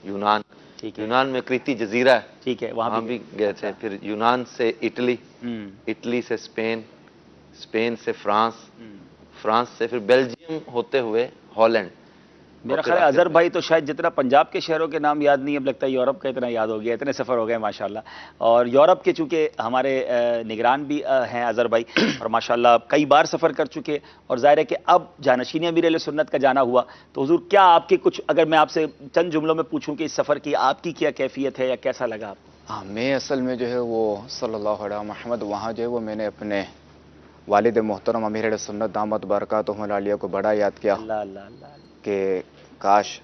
یونان. ٹھیک ہے. یونان میں کریتی جزیرہ ہے, ٹھیک ہے, وہاں بھی گئے تھے. پھر یونان سے اٹلی, اٹلی سے اسپین, اسپین سے فرانس, فرانس سے پھر بیلجیم ہوتے ہوئے ہالینڈ. میرا خیال ہے اظہر بھائی تو شاید جتنا پنجاب کے شہروں کے نام یاد نہیں, اب لگتا ہے یورپ کا اتنا یاد ہو گیا, اتنے سفر ہو گئے ماشاءاللہ. اور یورپ کے چونکہ ہمارے نگران بھی ہیں اظہر بھائی, اور ماشاءاللہ کئی بار سفر کر چکے, اور ظاہر ہے کہ اب جانشین امیر اہل سنت کا جانا ہوا, تو حضور کیا آپ کے کچھ, اگر میں آپ سے چند جملوں میں پوچھوں کہ اس سفر کی آپ کی کیا کیفیت ہے یا کیسا لگا آپ کو؟ میں اصل میں جو ہے وہ صلی اللہ علیہ محمد وہاں جو ہے وہ میں نے اپنے والد محترم امیر اہل سنت دامت برکاتہم العالیہ کو بڑا یاد کیا اللہ اللہ اللہ کہ کاش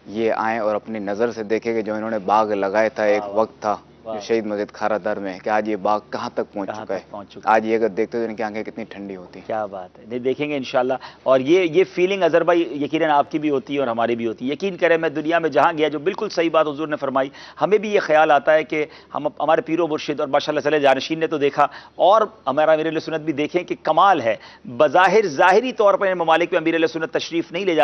یہ آئیں اور اپنی نظر سے دیکھیں کہ جو انہوں نے باغ لگایا تھا, ایک وقت تھا جو شہید مسجد کھارا در میں, کہ آج یہ باغ کہاں تک پہنچ چکا ہے. آج یہ اگر دیکھتے تو ان کی آنکھیں کتنی ٹھنڈی ہوتی ہیں. کیا بات ہے, نہیں دیکھیں گے انشاءاللہ. اور یہ فیلنگ اظہر بھائی یقیناً آپ کی بھی ہوتی ہے اور ہماری بھی ہوتی ہے. یقین کریں میں دنیا میں جہاں گیا, جو بالکل صحیح بات حضور نے فرمائی, ہمیں بھی یہ خیال آتا ہے کہ ہم ہمارے پیر و مرشد اور ماشاءاللہ صلی جانشین نے تو دیکھا, اور ہمارا امیر اہل سنت بھی دیکھیں کہ کمال ہے. بظاہر ظاہری طور پر ان ممالک میں امیر اہل سنت تشریف نہیں لے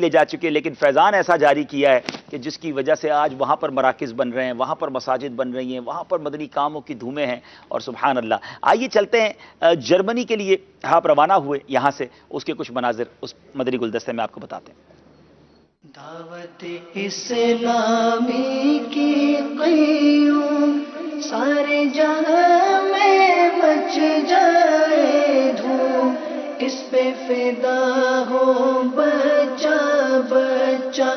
جا چکے, لیکن فیضان ایسا جاری کیا ہے کہ جس کی وجہ سے آج وہاں پر مراکز بن رہے ہیں, وہاں پر مساجد بن رہی ہیں, وہاں پر مدنی کاموں کی دھومیں ہیں, اور سبحان اللہ. آئیے چلتے ہیں جرمنی کے لیے, آپ روانہ ہوئے یہاں سے, اس کے کچھ مناظر اس مدنی گلدستے میں آپ کو بتاتے ہیں. دعوت اسلامی کی قیوم سارے جہاں میں مچ جائے دھوم, اس پہ فدا ہو بچہ بچہ,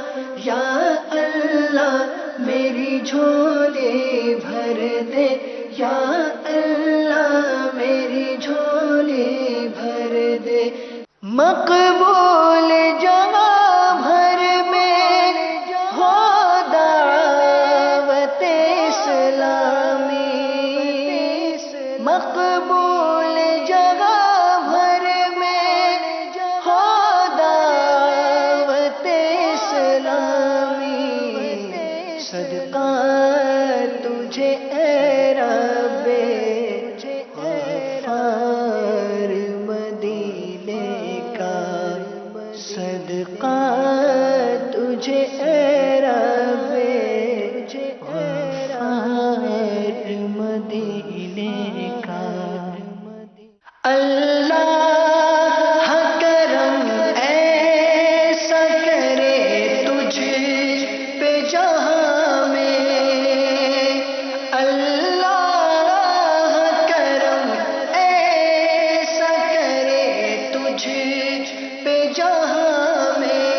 یا اللہ میری جھولی بھر دے, یا اللہ میری جھولی بھر دے. مقبول جہاں بھر میں ہو دعوت اسلامی, مقبول جگہ بھر میں ہو دعوت اسلامی. صدقہ تجھے اے رب غفار مدینے کا, صدقہ تجھے اے رب غفار مدینے کا. اللہ کرم ایسا کرے تجھ پہ جہاں میں, اللہ کرم ایسا کرے تجھ پہ جہاں میں,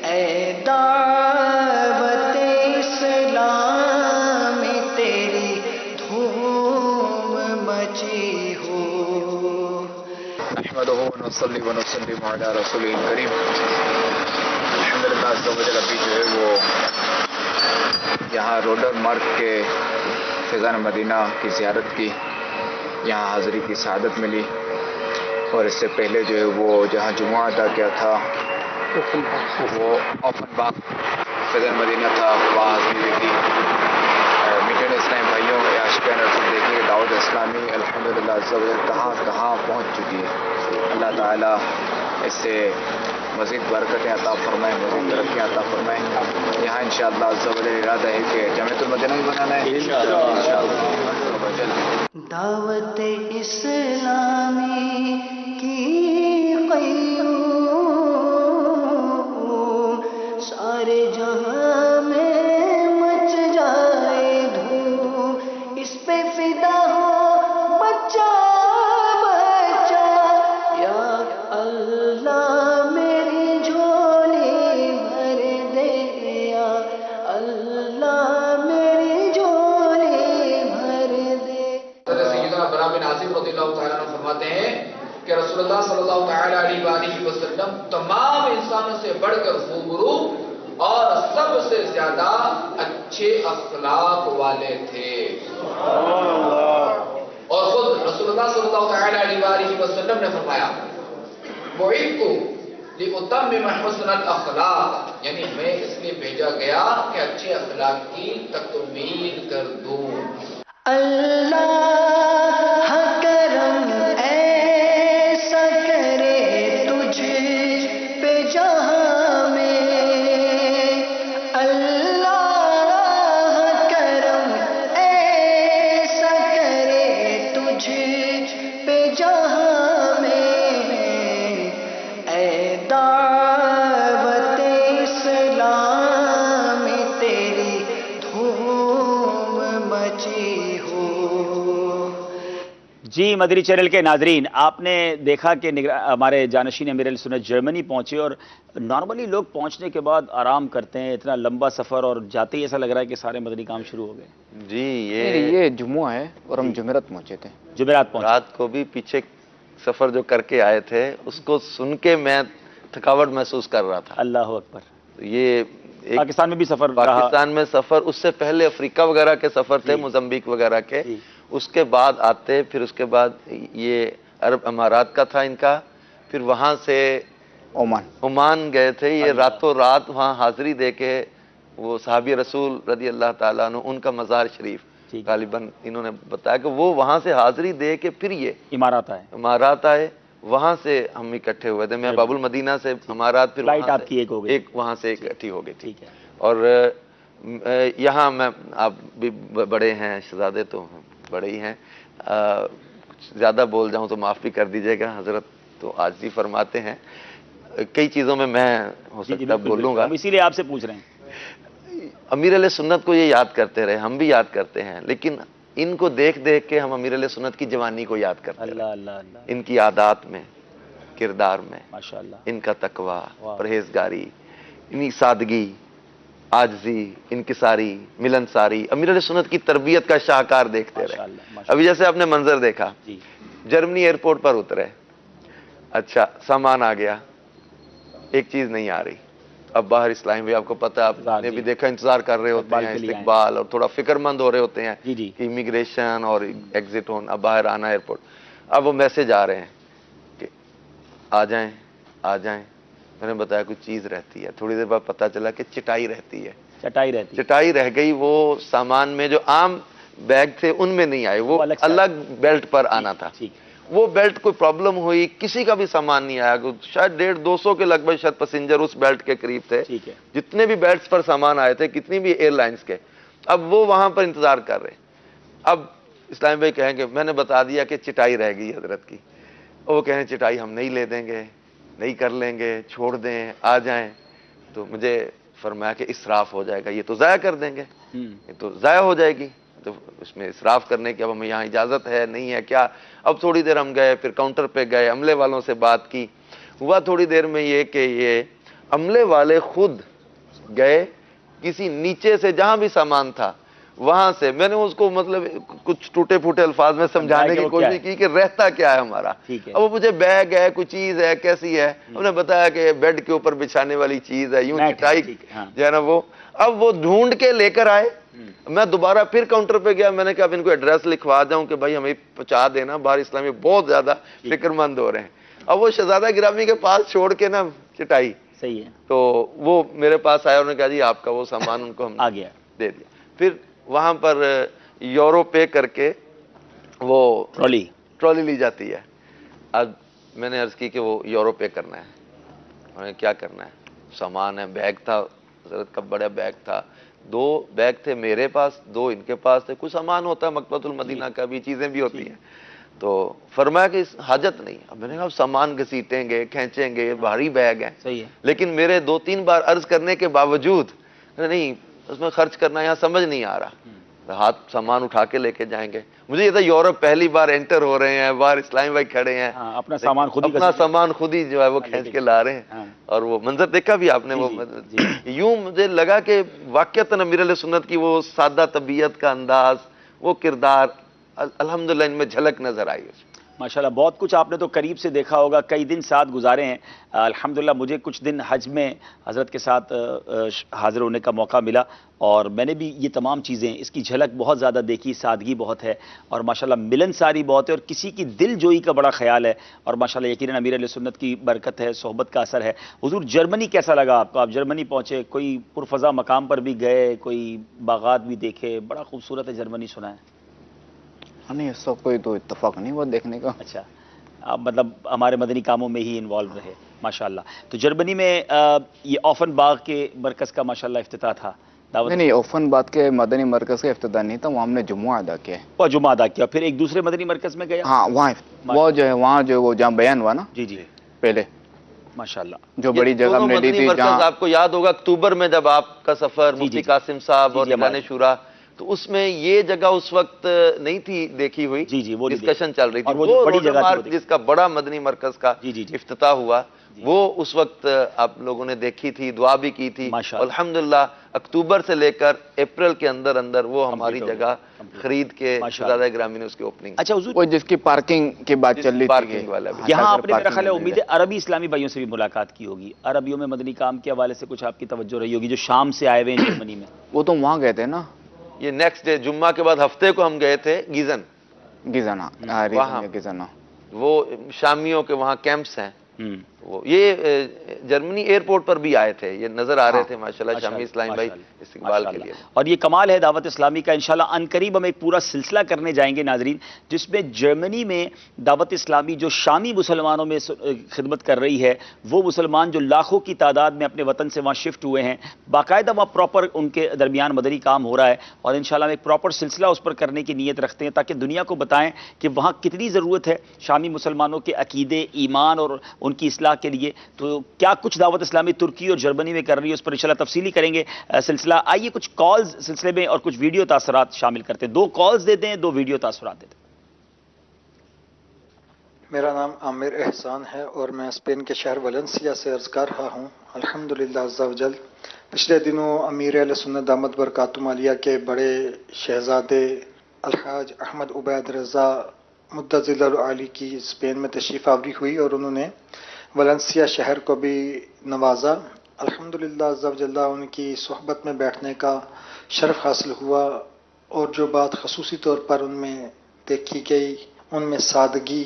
اے دعوت اسلام تیری دھوم مچی ہو. نحمدہ ونصلی ونسلم علی رسولہ الکریم. الحمدللہ عز و جل, ابھی جو ہے وہ یہاں روڈر مارک کے فیضان مدینہ کی زیارت کی, یہاں حاضری کی سعادت ملی, اور اس سے پہلے جو ہے وہ جہاں جمعہ ادا کیا تھا وہ اوپن باغ فیضان مدینہ تھا, وہاں حاضری دی تھی. میٹھے اسلام بھائیوں کے عاشقان رسول, دیکھیے دعوت اسلامی الحمدللہ عز و جل کہاں کہاں پہنچ چکی ہے. اللہ تعالیٰ اس سے مزید برکتیں عطا فرمائیں, مزید ترقیاں عطا فرمائیں. یہاں انشاءاللہ عز و جل ارادہ ہے کہ جامعۃ المدینہ بھی بنانا ہے انشاءاللہ. دعوت اسلامی کی قیوم سارے جہاں میں مچ جائے دھوم, اس پہ فدا ہو بچہ بچہ, یا اللہ میری جھولی بھر دے, یا اللہ میری جھولی بھر دے. سیدنا برا بن عازب رضی اللہ تعالیٰ عنہ فرماتے ہیں کہ رسول اللہ صلی اللہ تعالیٰ علیہ وآلہ وسلم تمام انسانوں سے بڑھ کر خوبرو اور سب سے زیادہ اچھے اخلاق والے تھے. اور خود رسول اللہ صلی اللہ تعالیٰ علیہ وآلہ وسلم نے فرمایا بعثت لأتمم حسن الاخلاق, یعنی میں اس لیے بھیجا گیا کہ اچھے اخلاق کی تکمیل کر دوں. اللہ کرم ایسا کرے تجھ پہ جہاں میں, جی مدری چینل کے ناظرین، آپ نے دیکھا کہ ہمارے جانشین امیر اہل سنت جرمنی پہنچے، اور نارملی لوگ پہنچنے کے بعد آرام کرتے ہیں، اتنا لمبا سفر، اور جاتے ہی ایسا لگ رہا ہے کہ سارے مدنی کام شروع ہو گئے. جی یہ جمعہ ہے اور ہم جمعرات پہنچے تھے. جمعرات پہنچے. رات کو بھی پیچھے سفر جو کر کے آئے تھے اس کو سن کے میں تھکاوٹ محسوس کر رہا تھا. اللہ اکبر. یہ پاکستان میں بھی سفر رہا. پاکستان میں سفر، اس سے پہلے افریقہ وغیرہ کے سفر تھے، موزمبیق وغیرہ کے، اس کے بعد آتے، پھر اس کے بعد یہ عرب امارات کا تھا ان کا، پھر وہاں سے عمان گئے تھے. یہ راتوں رات وہاں حاضری دے کے وہ صحابی رسول رضی اللہ تعالیٰ عنہ ان کا مزار شریف غالباً انہوں نے بتایا کہ وہ وہاں سے حاضری دے کے پھر یہ امارات آئے. وہاں سے ہم اکٹھے ہوئے تھے. میں باب المدینہ سے امارات، پھر ایک وہاں سے اکٹھی ہو گئی تھی. اور یہاں میں، آپ بھی بڑے ہیں، شہزادے تو بڑے ہی ہیں، زیادہ بول جاؤں تو معاف بھی کر دیجیے گا، حضرت تو عاجزی فرماتے ہیں. کئی چیزوں میں ہو سکتا بولوں گا، اسی لیے آپ سے پوچھ رہے ہیں. امیر علیہ سنت کو یہ یاد کرتے رہے، ہم بھی یاد کرتے ہیں، لیکن ان کو دیکھ دیکھ کے ہم امیر علیہ سنت کی جوانی کو یاد کرتے ہیں. ان کی عادات میں، کردار میں، ان کا تقوی، پرہیزگاری، ان کی سادگی، عاجزی، انکساری، ملنساری، امیر علیہ سنت کی تربیت کا شاہکار دیکھتے رہے. ابھی جیسے آپ نے منظر دیکھا، جرمنی ایئرپورٹ پر اترے، اچھا سامان آ گیا، ایک چیز نہیں آ رہی. اب باہر اسلام بھی آپ کو پتہ ہے، آپ نے بھی دیکھا، انتظار کر رہے ہوتے ہیں، استقبال، اور تھوڑا فکر مند ہو رہے ہوتے ہیں کہ امیگریشن اور ایگزٹ ہونا، اب باہر آنا ایئرپورٹ. اب وہ میسج آ رہے ہیں کہ آ جائیں آ جائیں. میں نے بتایا کچھ چیز رہتی ہے. تھوڑی دیر بعد پتہ چلا کہ چٹائی رہتی ہے. چٹائی رہ گئی. وہ سامان میں جو عام بیگ تھے ان میں نہیں آئے، وہ الگ بیلٹ پر آنا تھا. وہ بیلٹ کوئی پرابلم ہوئی، کسی کا بھی سامان نہیں آیا. شاید 150-200 کے لگ بھگ شاید پیسنجر اس بیلٹ کے قریب تھے، جتنے بھی بیلٹس پر سامان آئے تھے، کتنی بھی ایئر لائنز کے. اب وہ وہاں پر انتظار کر رہے. اب اسلام بھائی کہیں گے میں نے بتا دیا کہ چٹائی رہ گئی حضرت کی. وہ کہیں چٹائی ہم نہیں لے دیں گے، نہیں کر لیں گے، چھوڑ دیں، آ جائیں. تو مجھے فرمایا کہ اسراف ہو جائے گا، یہ تو ضائع کر دیں گے، یہ تو ضائع ہو جائے گی. تو اس میں اسراف کرنے کی اب ہمیں یہاں اجازت ہے نہیں ہے کیا. اب تھوڑی دیر ہم گئے، پھر کاؤنٹر پہ گئے، عملے والوں سے بات کی. ہوا تھوڑی دیر میں یہ کہ یہ عملے والے خود گئے کسی نیچے سے جہاں بھی سامان تھا وہاں سے. میں نے اس کو مطلب کچھ ٹوٹے پھوٹے الفاظ میں سمجھانے کی کوشش کی کہ رہتا کیا ہے ہمارا. اب وہ مجھے بیگ ہے، کوئی چیز ہے، کیسی ہے. ہم نے بتایا کہ بیڈ کے اوپر بچھانے والی چیز ہے، یوں چٹائی جو ہے نا وہ. اب وہ ڈھونڈ کے لے کر آئے. میں دوبارہ پھر کاؤنٹر پہ گیا. میں نے کہا اب ان کو ایڈریس لکھوا جاؤں کہ بھائی ہمیں پہنچا دینا، باہر اسلامی بہت زیادہ فکر مند ہو رہے ہیں. اب وہ شہزادہ گرامی کے پاس چھوڑ کے نا چٹائی، صحیح ہے، تو وہ میرے پاس آیا. انہوں نے کہا جی آپ کا وہ سامان ان کو ہم آ گیا، دے دیا. پھر وہاں پر یورو پے کر کے وہ ٹرالی لی جاتی ہے. اب میں نے عرض کی کہ وہ یورو پے کرنا ہے. انہوں نے کیا کرنا ہے؟ سامان ہے، بیگ تھا حضرت کا، بڑا بیگ تھا. 2 بیگ تھے میرے پاس، 2 ان کے پاس تھے. کچھ سامان ہوتا ہے مکتبۃ المدینہ کا بھی، چیزیں بھی ہوتی ہیں. تو فرمایا کہ حاجت نہیں. اب میں نے کہا سامان گھسیٹیں گے، کھینچیں گے، بھاری بیگ ہے. لیکن میرے 2-3 بار عرض کرنے کے باوجود نہیں، اس میں خرچ کرنا یہاں سمجھ نہیں آ رہا. ہاتھ سامان اٹھا کے لے کے جائیں گے. مجھے یہ تھا یورپ پہلی بار انٹر ہو رہے ہیں، باہر اسلامی بھائی کھڑے ہیں، اپنا سامان خود ہی جو ہے وہ کھینچ کے لا رہے ہیں. اور وہ منظر دیکھا بھی آپ نے. وہ یوں مجھے لگا کہ واقعتاً امیر علیہ سنت کی وہ سادہ طبیعت کا انداز، وہ کردار الحمدللہ ان میں جھلک نظر آئی. ماشاءاللہ بہت کچھ آپ نے تو قریب سے دیکھا ہوگا، کئی دن ساتھ گزارے ہیں. الحمدللہ مجھے کچھ دن حج میں حضرت کے ساتھ حاضر ہونے کا موقع ملا، اور میں نے بھی یہ تمام چیزیں، اس کی جھلک بہت زیادہ دیکھی. سادگی بہت ہے، اور ماشاءاللہ ملنساری بہت ہے، اور کسی کی دل جوئی کا بڑا خیال ہے. اور ماشاءاللہ یقیناً امیر علیہ سنت کی برکت ہے، صحبت کا اثر ہے. حضور جرمنی کیسا لگا آپ کو؟ آپ جرمنی پہنچے، کوئی پرفضا مقام پر بھی گئے، کوئی باغات بھی دیکھے، بڑا خوبصورت ہے جرمنی سنا ہے. نہیں، اس وقت کوئی تو اتفاق نہیں ہوا دیکھنے کا. اچھا، آپ مطلب ہمارے مدنی کاموں میں ہی انوالو رہے ماشاءاللہ. تو جرمنی میں یہ اوفن باغ کے مرکز کا ماشاءاللہ افتتاح تھا. نہیں، اوفن باغ کے مدنی مرکز کا افتتاح نہیں تھا، وہاں ہم نے جمعہ ادا کیا. وہ جمعہ ادا کیا، پھر ایک دوسرے مدنی مرکز میں گیا. ہاں، وہ جو ہے وہاں جو وہ جہاں بیان ہوا نا جی پہلے، ماشاءاللہ جو بڑی جگہ ہم نے لی تھی. آپ کو یاد ہوگا اکتوبر میں جب آپ کا سفر مفتی قاسم صاحب اور نگران شورا تو اس میں یہ جگہ اس وقت نہیں تھی دیکھی ہوئی. جی جی وہ ڈسکشن چل رہی تھی. اور وہ جو بڑی روڈ جگہ مارک تھی جس کا بڑا مدنی مرکز کا جی جی جی افتتاح ہوا وہ اس وقت آپ لوگوں نے دیکھی تھی, دعا بھی کی تھی. الحمدللہ اکتوبر سے لے کر اپریل کے اندر اندر وہ ہماری جگہ خرید کے شہزادہ گرامی نے اس کی اوپننگ. اچھا حضور, وہ جس کی پارکنگ کی بات چل رہی تھی, پارکنگ والا بھی. یہاں آپ نے میرا خیال ہے امید ہے عربی اسلامی بھائیوں سے بھی ملاقات کی ہوگی. عربیوں میں مدنی کام کے حوالے سے کچھ آپ کی توجہ رہی ہوگی جو شام سے آئے ہوئے ہیں جرمنی میں. وہ تو وہاں گئے تھے نا, یہ نیکسٹ ڈے جمعہ کے بعد ہفتے کو ہم گئے تھے گیزن. گزنا وہ شامیوں کے وہاں کیمپس ہیں. وہ یہ جرمنی ایئرپورٹ پر بھی آئے تھے, یہ نظر آ رہے تھے ماشاءاللہ شامی اسلامی بھائی استقبال کے لیے. اور یہ کمال ہے دعوت اسلامی کا. انشاءاللہ عنقریب ہم ایک پورا سلسلہ کرنے جائیں گے ناظرین, جس میں جرمنی میں دعوت اسلامی جو شامی مسلمانوں میں خدمت کر رہی ہے, وہ مسلمان جو لاکھوں کی تعداد میں اپنے وطن سے وہاں شفٹ ہوئے ہیں, باقاعدہ وہاں پراپر ان کے درمیان مدنی کام ہو رہا ہے. اور انشاءاللہ ہم ایک پراپر سلسلہ اس پر کرنے کی نیت رکھتے ہیں تاکہ دنیا کو بتائیں کہ وہاں کتنی ضرورت ہے شامی مسلمانوں کے عقیدے, ایمان اور ان کی اصلاح کے لیے. تو کیا کچھ دعوت اسلامی ترکی اور جرمنی میں کر رہی ہے اس پر انشاءاللہ تفصیلی کریں گے سلسلہ. آئیے کچھ کالز سلسلے میں اور کچھ ویڈیو تاثرات شامل کرتے ہیں. 2 کالز دیتے ہیں, 2 ویڈیو تاثرات دیتے ہیں. میرا نام عامر احسان ہے اور میں اسپین کے شہر ولنسیا سے عرض کر رہا ہوں. الحمدللہ عز و جل پچھلے دنوں امیر اہل سنت دامت برکاتہم عالیہ کے بڑے شہزادے الحاج احمد عبید رضا مدظل العالی کی اسپین میں تشریف آوری ہوئی اور انہوں نے ولنسیا شہر کو بھی نوازا. الحمدللہ عز و جل ان کی صحبت میں بیٹھنے کا شرف حاصل ہوا اور جو بات خصوصی طور پر ان میں دیکھی گئی ان میں سادگی,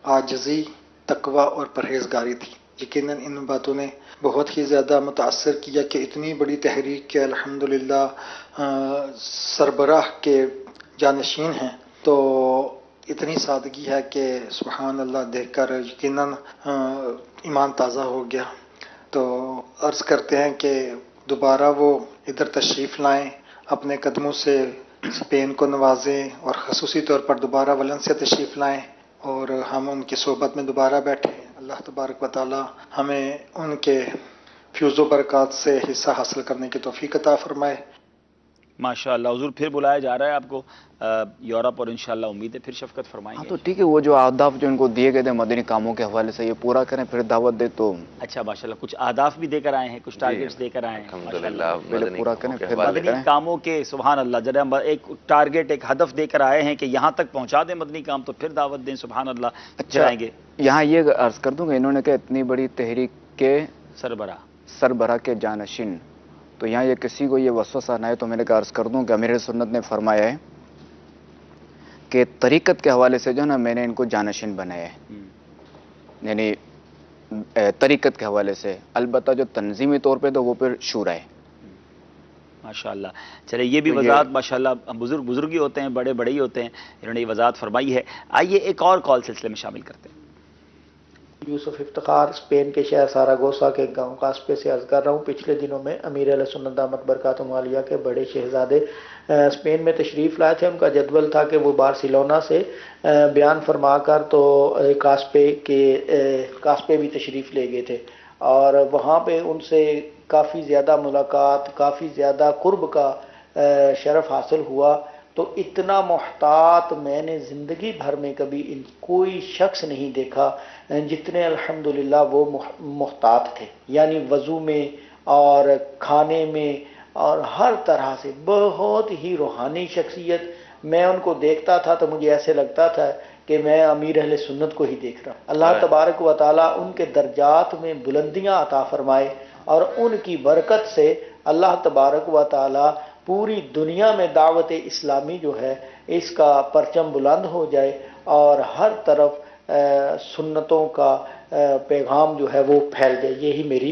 عاجزی, تقوی اور پرہیزگاری تھی. یقیناً ان باتوں نے بہت ہی زیادہ متاثر کیا کہ اتنی بڑی تحریک کے الحمدللہ سربراہ کے جانشین ہیں تو اتنی سادگی ہے کہ سبحان اللہ دیکھ کر یقیناً ایمان تازہ ہو گیا. تو عرض کرتے ہیں کہ دوبارہ وہ ادھر تشریف لائیں, اپنے قدموں سے اسپین کو نوازیں اور خصوصی طور پر دوبارہ ولنسیا تشریف لائیں اور ہم ان کی صحبت میں دوبارہ بیٹھیں. اللہ تبارک و تعالی ہمیں ان کے فیوز و برکات سے حصہ حاصل کرنے کی توفیق عطا فرمائے. ماشاءاللہ حضور پھر بلایا جا رہا ہے آپ کو یورپ اور انشاءاللہ امید ہے پھر شفقت فرمائیں گے. تو ٹھیک ہے, وہ جو اہداف جو ان کو دیے گئے تھے مدنی کاموں کے حوالے سے یہ پورا کریں پھر دعوت دے. تو اچھا ماشاءاللہ کچھ اہداف بھی دے کر آئے ہیں, کچھ ٹارگیٹس دے کر آئے ہیں. الحمدللہ پہلے پورا کریں پھر مدنی کاموں کے سبحان اللہ جب ہم ایک ٹارگیٹ ایک ہدف دے کر آئے ہیں کہ یہاں تک پہنچا دیں مدنی کام تو پھر دعوت دیں. سبحان اللہ جائیں گے. یہاں یہ عرض کر دوں گا انہوں نے کہ اتنی بڑی تحریک کے سربراہ کے جانشین, تو یہاں یہ کسی کو یہ وسوسہ نہ ہے تو میں نے عرض کر دوں کہ امیر سنت نے فرمایا ہے کہ طریقت کے حوالے سے جو نا میں نے ان کو جانشین بنایا ہے, یعنی طریقت کے حوالے سے. البتہ جو تنظیمی طور پہ تو وہ پھر شورا ہے. ماشاءاللہ. چلے یہ بھی وضاحت ماشاءاللہ بزرگ ہی ہوتے ہیں, بڑے ہی ہوتے ہیں, انہوں نے یہ وضاحت فرمائی ہے. آئیے ایک اور کال سلسلے میں شامل کرتے ہیں. یوسف افتخار اسپین کے شہر ساراگوسا کے گاؤں کاسپے سے عرض کر رہا ہوں. پچھلے دنوں میں امیر اہل سنت دامت برکاتہم عالیہ کے بڑے شہزادے اسپین میں تشریف لائے تھے. ان کا جدول تھا کہ وہ بارسلونا سے بیان فرما کر تو کاسپے بھی تشریف لے گئے تھے اور وہاں پہ ان سے کافی زیادہ ملاقات, کافی زیادہ قرب کا شرف حاصل ہوا. تو اتنا محتاط میں نے زندگی بھر میں کبھی کوئی شخص نہیں دیکھا جتنے الحمدللہ وہ محتاط تھے. یعنی وضو میں اور کھانے میں اور ہر طرح سے بہت ہی روحانی شخصیت. میں ان کو دیکھتا تھا تو مجھے ایسے لگتا تھا کہ میں امیر اہل سنت کو ہی دیکھ رہا ہوں. اللہ تبارک و تعالیٰ ان کے درجات میں بلندیاں عطا فرمائے اور ان کی برکت سے اللہ تبارک و تعالیٰ پوری دنیا میں دعوت اسلامی جو ہے اس کا پرچم بلند ہو جائے اور ہر طرف سنتوں کا پیغام جو ہے وہ پھیل جائے. یہی میری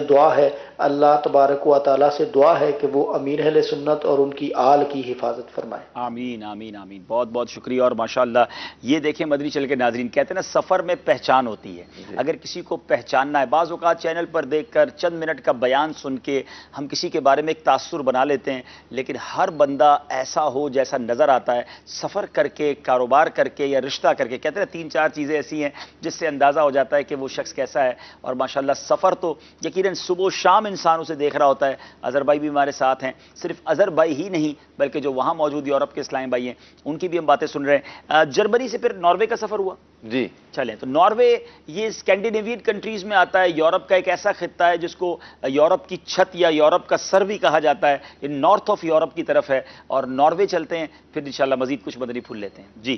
دعا ہے. اللہ تبارک و تعالیٰ سے دعا ہے کہ وہ امیر اہل سنت اور ان کی آل کی حفاظت فرمائے. آمین آمین آمین. بہت بہت شکریہ. اور ماشاءاللہ یہ دیکھیں مدنی چل کے ناظرین کہتے ہیں نا سفر میں پہچان ہوتی ہے. اگر کسی کو پہچاننا ہے, بعض اوقات چینل پر دیکھ کر چند منٹ کا بیان سن کے ہم کسی کے بارے میں ایک تاثر بنا لیتے ہیں, لیکن ہر بندہ ایسا ہو جیسا نظر آتا ہے. سفر کر کے, کاروبار کر کے یا رشتہ کر کے, کہتے ہیں 3-4 چیزیں ایسی ہیں جس سے اندازہ ہو جاتا ہے جاتا ہے کہ وہ شخص کیسا ہے. اور ماشاءاللہ سفر تو یقیناً صبح و شام انسان اسے دیکھ رہا ہوتا ہے. اظہر بھائی بھی ہمارے ساتھ ہیں, صرف اظہر بھائی ہی نہیں بلکہ جو وہاں موجود یورپ کے اسلام بھائی ہیں ان کی بھی ہم باتیں سن رہے ہیں. جرمنی سے پھر ناروے کا سفر ہوا. جی چلیں, تو ناروے یہ اسکینڈینیوین کنٹریز میں آتا ہے, یورپ کا ایک ایسا خطہ ہے جس کو یورپ کی چھت یا یورپ کا سر بھی کہا جاتا ہے. یہ نارتھ آف یورپ کی طرف ہے. اور ناروے چلتے ہیں, پھر انشاءاللہ مزید کچھ مدنی پھول لیتے ہیں. جی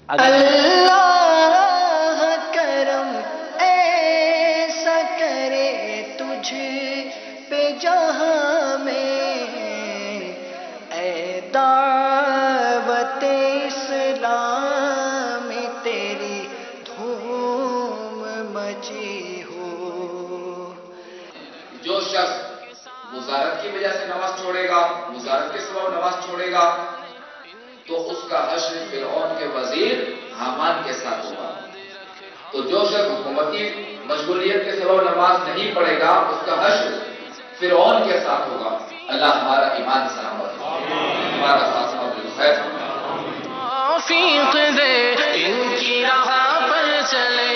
اللہ کرم ایسا کرے تجھ پہ جہاں میں, اے دعوت اسلام میں تیری دھوم مچی ہو. جو شخص وزارت کی وجہ سے نماز چھوڑے گا, وزارت کے سبب نماز چھوڑے گا, تو اس کا حشر فرعون کے وزیر حامان کے ساتھ ہوگا. تو جو شخص حکومتی مشغولیت کے سبب نماز نہیں پڑھے گا اس کا حشر فرعون کے ساتھ ہوگا. اللہ ہمارا ایمان سلامت رکھے, ہمارا خاتمہ بالخیر. توفیق دے ان کی راہ پر چلے,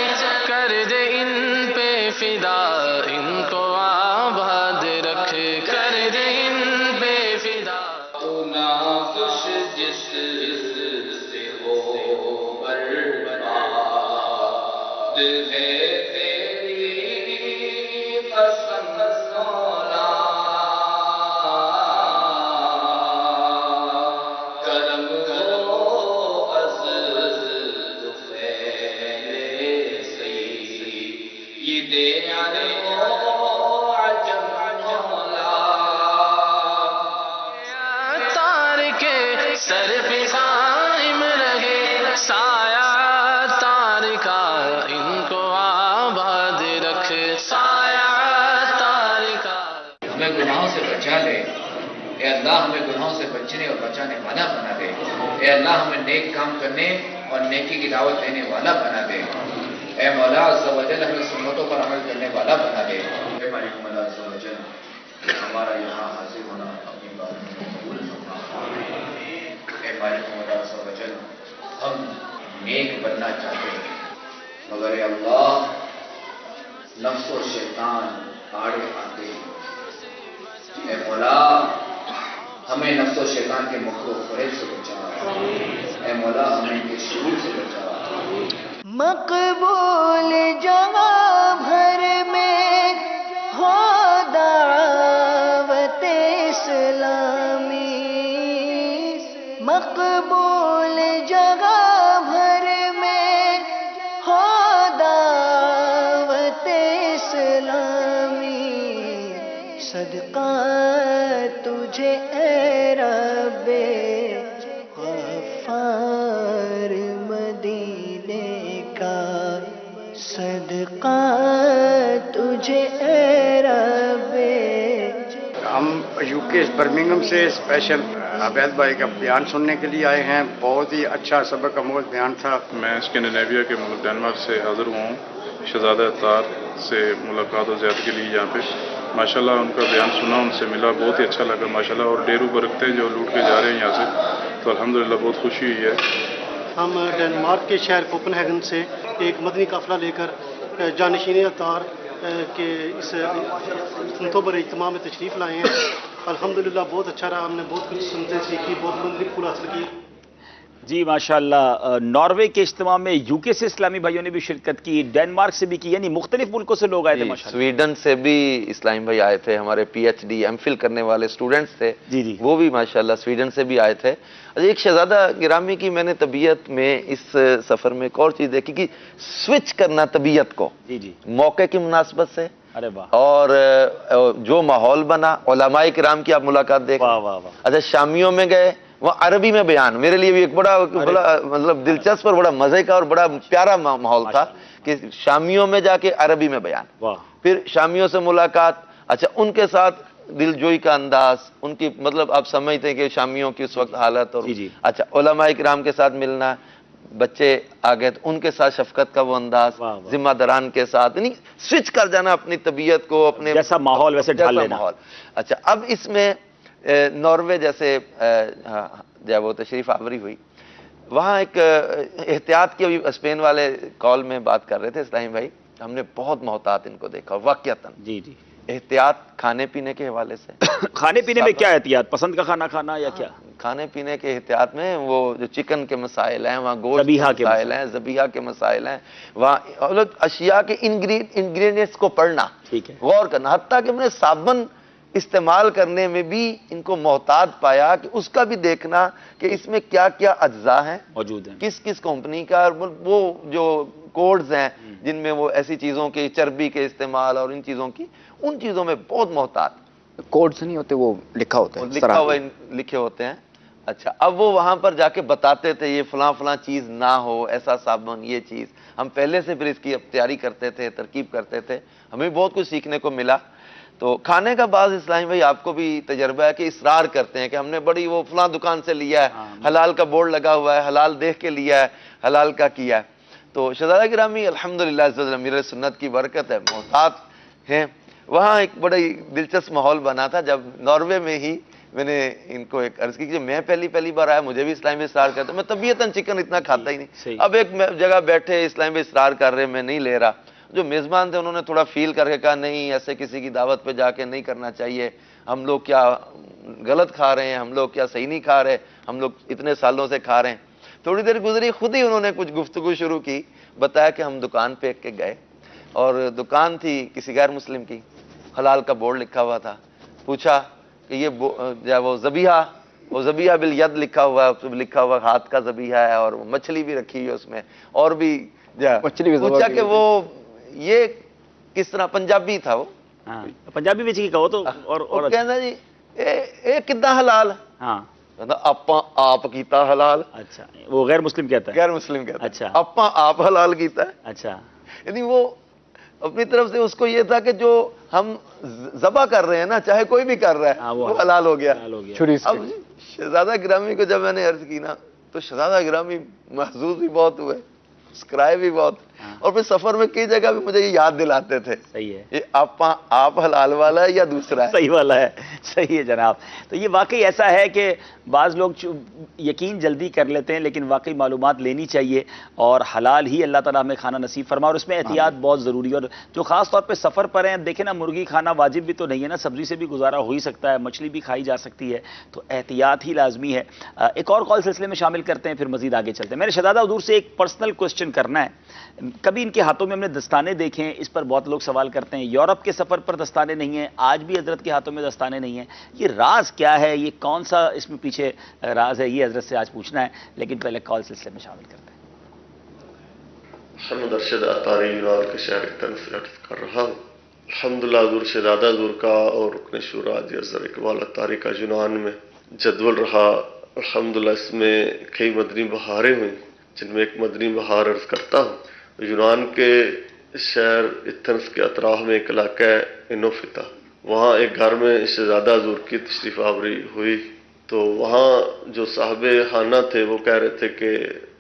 کر دے ان پہ فدا, ان کو آباد رکھ, کر دے ان پہ فدا. تو ناخوش جس سے ہو برباد ہے تیری پسند سونا, کرم کو از خیر سید عجم مولا. تار کے سر پہ قائم رہے سایہ تار کا, ان کو آباد رکھ سایہ تار کا. ہمیں گناہوں سے بچا لے اے اللہ, ہمیں گناہوں سے بچنے اور بچانے والا بنا دے. اے اللہ ہمیں نیک کام کرنے اور نیکی کی دعوت دینے والا بنا دے. اے مولا عز و جل ہمیں سنتوں پر عمل کرنے والا بنا دے. اے مالک مولا عز و جل ہمارا یہاں حاضر ہونا اپنی بات میں قبول فرما. اے مالک مولا عز و جل ہم نیک بننا چاہتے ہیں مگر اے اللہ نفس و شیطان آڑے آتے ہیں. اے مولا ہمیں نفس و شیطان کے مکر و فریب سے بچا. اے مولا ہمیں ان کے شرور سے بچا. مقبول جہاں بھر میں ہو دعوت اسلامی, مقبول جگہ بھر میں ہو دعوت اسلامی. صدقہ تجھے اے رب غفار مدینے کا, صدقہ تجھے اے رب. ہم یوکے برمنگم سے اسپیشل عبید بھائی کا بیان سننے کے لیے آئے ہیں. بہت ہی اچھا سبق آموز بیان تھا. میں اسکینڈینیویا کے ملک ڈنمارک سے حاضر ہوا ہوں, شہزادہ اطہار سے ملاقات و زیارت کے لیے یہاں پہ. ماشاءاللہ ان کا بیان سنا, ان سے ملا, بہت ہی اچھا لگا ماشاءاللہ. اور ڈیرو برکتے جو لوٹ کے جا رہے ہیں یہاں سے, تو الحمدللہ بہت خوشی ہوئی ہے. ہم ڈنمارک کے شہر کوپن ہیگن سے ایک مدنی قافلہ لے کر جانشین اطہار کے اس سنتوں پر اجتماع میں تشریف لائے ہیں. الحمدللہ بہت اچھا رہا, ہم نے بہت کچھ سنتے سیکھی, بہت مدنی پھول حاصل کی. جی ماشاءاللہ, ناروے کے اجتماع میں یوکے سے اسلامی بھائیوں نے بھی شرکت کی, ڈنمارک سے بھی کی, یعنی مختلف ملکوں سے لوگ آئے تھے ماشاءاللہ. سویڈن سے بھی اسلامی بھائی آئے تھے, ہمارے P H D M Phil کرنے والے اسٹوڈنٹس تھے, جی جی وہ بھی ماشاءاللہ سویڈن سے بھی آئے تھے. ایک شہزادہ گرامی کی میں نے طبیعت میں اس سفر میں ایک اور چیز دیکھی کہ سوئچ کرنا طبیعت کو, جی جی, موقع کی مناسبت سے, ارے واہ, اور جو ماحول بنا, علماء کرام کی آپ ملاقات دیکھ. واہ واہ واہ. اچھا شامیوں میں گئے, وہ عربی میں بیان, میرے لیے بھی ایک بڑا مطلب دلچسپ اور بڑا مزے کا اور بڑا پیارا ماحول تھا کہ شامیوں میں جا کے عربی میں بیان. واہ. پھر شامیوں سے ملاقات, اچھا ان کے ساتھ دل جوئی کا انداز, ان کی مطلب آپ سمجھتے ہیں کہ شامیوں کی اس وقت حالت, اور اچھا علماء کرام کے ساتھ ملنا, بچے آ گئے تو ان کے ساتھ شفقت کا وہ انداز, ذمہ داران کے ساتھ, یعنی سوئچ کر جانا اپنی طبیعت کو, اپنے جیسا ماحول ویسے ڈھال لینا. اچھا اب اس میں ناروے جیسے جب وہ تشریف آوری ہوئی, وہاں ایک احتیاط کی ابھی اسپین والے کال میں بات کر رہے تھے اسلامی بھائی، ہم نے بہت محتاط ان کو دیکھا واقعتاً. جی جی. احتیاط کھانے پینے کے حوالے سے. کھانے پینے میں کیا احتیاط؟ پسند کا کھانا کھانا یا کیا؟ کھانے پینے کے احتیاط میں وہ جو چکن کے مسائل ہیں، وہاں گوشت کے مسائل ہیں، ذبیحہ کے مسائل ہیں، وہاں اشیاء کے انگریڈینٹس کو پڑھنا، ٹھیک ہے، غور کرنا. حتیٰ کہ ہم نے صابن استعمال کرنے میں بھی ان کو محتاط پایا کہ اس کا بھی دیکھنا کہ اس میں کیا کیا اجزاء ہیں موجود ہیں، کس کس کمپنی کا، وہ جو کوڈز ہیں جن میں وہ ایسی چیزوں کے چربی کے استعمال اور ان چیزوں کی، ان چیزوں میں بہت محتاط. کوڈز نہیں ہوتے، وہ لکھا ہوتا ہے، لکھے ہوتے ہیں. اچھا، اب وہ وہاں پر جا کے بتاتے تھے یہ فلاں فلاں چیز نہ ہو، ایسا صابن، یہ چیز. ہم پہلے سے پھر اس کی تیاری کرتے تھے، ترکیب کرتے تھے. ہمیں بہت کچھ سیکھنے کو ملا. تو کھانے کا بعض اسلامی بھائی آپ کو بھی تجربہ ہے کہ اصرار کرتے ہیں کہ ہم نے بڑی وہ فلاں دکان سے لیا ہے، حلال کا بورڈ لگا ہوا ہے، حلال دیکھ کے لیا ہے، حلال کا کیا ہے. تو شہزادہ گرامی الحمدللہ امیر سنت کی برکت ہے، محتاط ہیں. وہاں ایک بڑی دلچسپ ماحول بنا تھا جب ناروے میں ہی میں نے ان کو ایک عرض کی کہ میں پہلی بار آیا، مجھے بھی اسلام میں اصرار کرتا، میں طبیعتاً چکن اتنا کھاتا ہی نہیں. اب ایک جگہ بیٹھے اسلام میں اصرار کر رہے، میں نہیں لے رہا. جو میزبان تھے انہوں نے تھوڑا فیل کر کے کہا نہیں، ایسے کسی کی دعوت پہ جا کے نہیں کرنا چاہیے، ہم لوگ کیا غلط کھا رہے ہیں، ہم لوگ کیا صحیح نہیں کھا رہے، ہم لوگ اتنے سالوں سے کھا رہے ہیں. تھوڑی دیر گزری، خود ہی انہوں نے کچھ گفتگو شروع کی، بتایا کہ ہم دکان پہ کے گئے اور دکان تھی کسی غیر مسلم کی، حلال کا بورڈ لکھا ہوا تھا. پوچھا کہ یہ وہ ذبیحہ بالید لکھا ہوا ہے، لکھا ہوا ہاتھ کا ذبیحہ ہے، اور مچھلی بھی رکھی ہے اس میں، اور بھی پوچھا کہ وہ یہ کس طرح، پنجابی تھا وہ، پنجابی میں کہو تو، اور کہنا جی اے کداں حلال؟ ہاں، آپ کیتا حلال. اچھا، وہ غیر مسلم کہتا ہے، غیر مسلم کہتا ہے. اچھا، آپ حلال کیتا ہے. اچھا، یعنی وہ اپنی طرف سے اس کو یہ تھا کہ جو ہم ذبح کر رہے ہیں نا، چاہے کوئی بھی کر رہا ہے، وہ حلال ہو گیا. اب شہزادہ گرامی کو جب میں نے عرض کی نا، تو شہزادہ گرامی محظوظ بھی بہت ہوئے، مسکرائے بھی بہت، اور پھر سفر میں کئی جگہ بھی مجھے یہ یاد دلاتے تھے. صحیح ہے، یہ آپ حلال والا ہے یا دوسرا ہے؟ صحیح والا ہے. صحیح ہے جناب. تو یہ واقعی ایسا ہے کہ بعض لوگ یقین جلدی کر لیتے ہیں، لیکن واقعی معلومات لینی چاہیے، اور حلال ہی اللہ تعالیٰ ہمیں کھانا نصیب فرما، اور اس میں احتیاط بہت ضروری ہے. اور جو خاص طور پہ سفر پر ہیں، دیکھیں نا، مرغی کھانا واجب بھی تو نہیں ہے نا، سبزی سے بھی گزارا ہو ہی سکتا ہے، مچھلی بھی کھائی جا سکتی ہے، تو احتیاط ہی لازمی ہے. ایک اور کال سلسلے میں شامل کرتے ہیں، پھر مزید آگے چلتے ہیں. میں نے شہزادہ حضور سے ایک پرسنل کوسچن کرنا ہے. کبھی ان کے ہاتھوں میں ہم نے دستانے دیکھے ہیں، اس پر بہت لوگ سوال کرتے ہیں. یورپ کے سفر پر دستانے نہیں ہیں، آج بھی حضرت کے ہاتھوں میں دستانے نہیں ہیں. یہ راز کیا ہے؟ یہ کون سا اس میں پیچھے راز ہے؟ یہ حضرت سے آج پوچھنا ہے، لیکن پہلے کال سلسلے میں شامل کرتے ہیں. محمد ارشد اطاری یونان کے شہر تن سے عرض کر رہا ہوں. الحمدللہ حضور شہزادہ حضور کا اور رکن شورا حاجی اظہر اقبال اطاری کا یونان میں جدول رہا. الحمدللہ اس میں کئی مدنی بہاریں ہوئیں، جن میں ایک مدنی بہار عرض کرتا ہوں. یونان کے شہر ایتھنس کے اطراف میں ایک علاقہ ہے انوفتا، وہاں ایک گھر میں شہزادہ حضور کی تشریف آوری ہوئی. تو وہاں جو صاحب خانہ تھے وہ کہہ رہے تھے کہ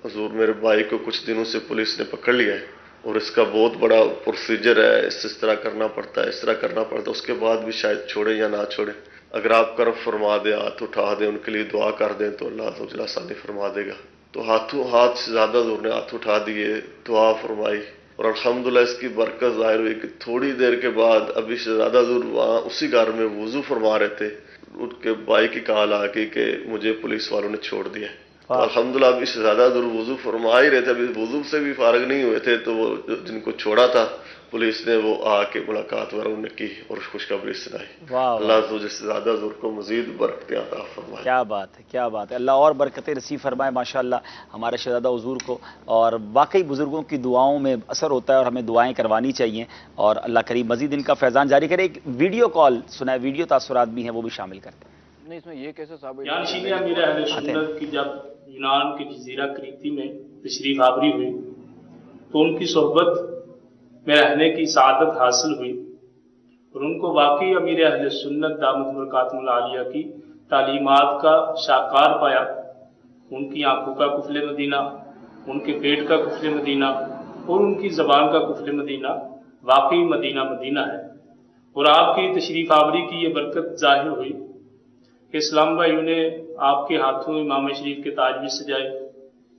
حضور میرے بھائی کو کچھ دنوں سے پولیس نے پکڑ لیا ہے، اور اس کا بہت بڑا پروسیجر ہے، اس طرح کرنا پڑتا ہے، اس طرح کرنا پڑتا ہے، اس کے بعد بھی شاید چھوڑے یا نہ چھوڑے. اگر آپ کرم فرما دیں، ہاتھ اٹھا دیں، ان کے لیے دعا کر دیں تو اللہ عز و جل آسانی فرما دے گا. تو ہاتھ شہزادہ حضور نے ہاتھ اٹھا دیے، دعا فرمائی، اور الحمدللہ اس کی برکت ظاہر ہوئی کہ تھوڑی دیر کے بعد ابھی شہزادہ حضور وہاں اسی گھر میں وضو فرما رہے تھے، ان کے بھائی کی کال آ گئی کہ مجھے پولیس والوں نے چھوڑ دیا. تو الحمدللہ ابھی شہزادہ حضور وضو فرما ہی رہے تھے، ابھی وضو سے بھی فارغ نہیں ہوئے تھے، تو وہ جن کو چھوڑا تھا پولیس نے، وہ آ کے ملاقات وغیرہ نے کی اور خوشخبری سنائی. اللہ عز و جل شہزادہ حضور کو مزید برکتیں عطا فرمائے. کیا بات ہے، کیا بات ہے. اللہ اور برکتیں نصیب فرمائے ماشاءاللہ ہمارے شہزادہ حضور کو. اور واقعی بزرگوں کی دعاؤں میں اثر ہوتا ہے، اور ہمیں دعائیں کروانی چاہیے، اور اللہ کریم مزید ان کا فیضان جاری کرے. ایک ویڈیو کال سنا ہے، ویڈیو تاثرات بھی ہیں، وہ بھی شامل کرتے ہیں. نہیں، اس میں یہ کیسے ثابت جانشینی امیر اہل سنت کی جب یونان کے جزیرہ کریتی میں تشریف آوری ہوئی تو ان کی صحبت میں رہنے کی سعادت حاصل ہوئی، اور ان کو واقعی امیر اہل سنت دامت برکاتہ العالیہ کی تعلیمات کا شاہکار پایا. ان کی آنکھوں کا کفل مدینہ، ان کے پیٹ کا کفل مدینہ، اور ان کی زبان کا کفل مدینہ واقعی مدینہ مدینہ ہے. اور آپ کی تشریف آوری کی یہ برکت ظاہر ہوئی کہ اسلام بھائیوں نے آپ کے ہاتھوں امام شریف کے تاج بھی سجائے،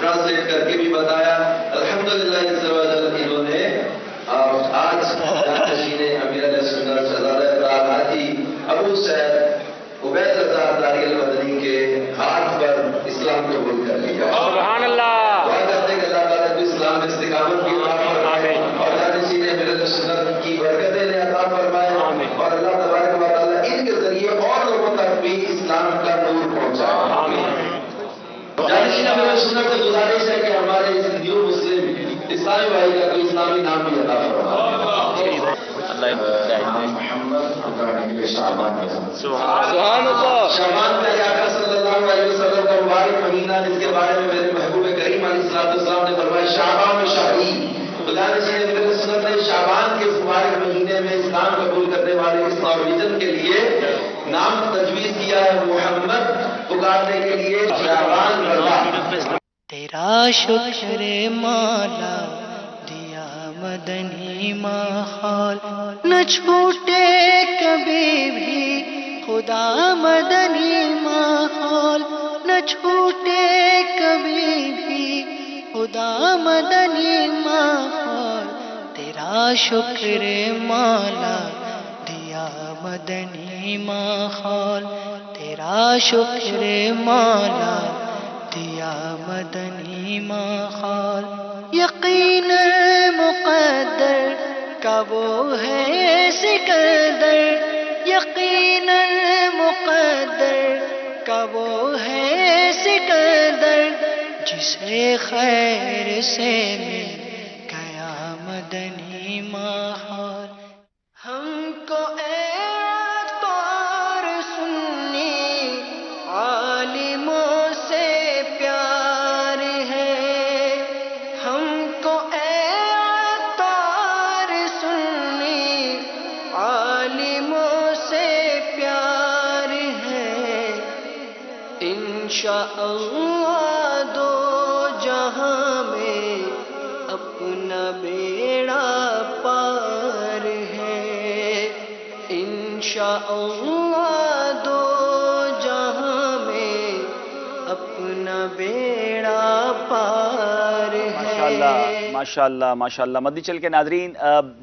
ٹرانسلیٹ کر کے بھی بتایا. الحمدللہ انہوں نے آج جانشین امیر علیہ سنت شہزادہ ابرار حاجی ابو سعید عبید رضا اطاری المدنی کے ہاتھ پر اسلام قبول کر لیا. سبحان اللہ. دعا کرتے ہیں کہ اللہ تعالیٰ کو اسلام میں استقامت کی عطا فرمائے اور جانشین امیر علیہ سنت کی برکتیں انہیں عطا فرمائے اور اللہ تبارک و تعالیٰ ان کے ذریعے اور لوگوں تک بھی اسلام کا نور پہنچائے. جانشین امیر علیہ سنت سے گزارش ہے کہ ہمارے اس نیو مسلم اسلامی بھائی کا کوئی اسلامی نام بھی عطا فرمائے. سبحان اللہ. شعبان میں آقا صلی اللہ علیہ وسلم کا مبارک مہینہ جس کے بارے میں میرے محبوب کریم علیہ السلام نے فرمایا شعبان شہری. جانشین امیر علیہ سنت نے شعبان کے اس مبارک مہینے میں اسلام قبول کرنے والے اس نارویجن کے لیے نام تجویز کیا ہے محمد پکارنے کے لیے شعبان رضا. تیرا شکر مولا دیا مدنی ماحول نہ چھوٹے کبھی بھی خدا مدنی ماحول نہ چھوٹے کبھی بھی خدا مدنی ماحول. تیرا شکر مولا دیا مدنی ماحول تیرا شکر مولا دیا مدنی ماحول. یقین مقدر کا وہ ہے سکندر یقین مقدر کا وہ ہے سکندر جسے خیر سے مل گیا مدنی ماحول. ہم کو اعتبار سنی عالموں سے پیار ہے ہم کو اعتبار سنی عالموں سے پیار ہے. انشاءاللہ دو جہاں میں اپنا بیڑا پار ہے. انشاءاللہ دو جہاں میں اپنا بیڑا پار ہے. ماشاءاللہ ماشاءاللہ ماشاءاللہ. مدنی چل کے ناظرین،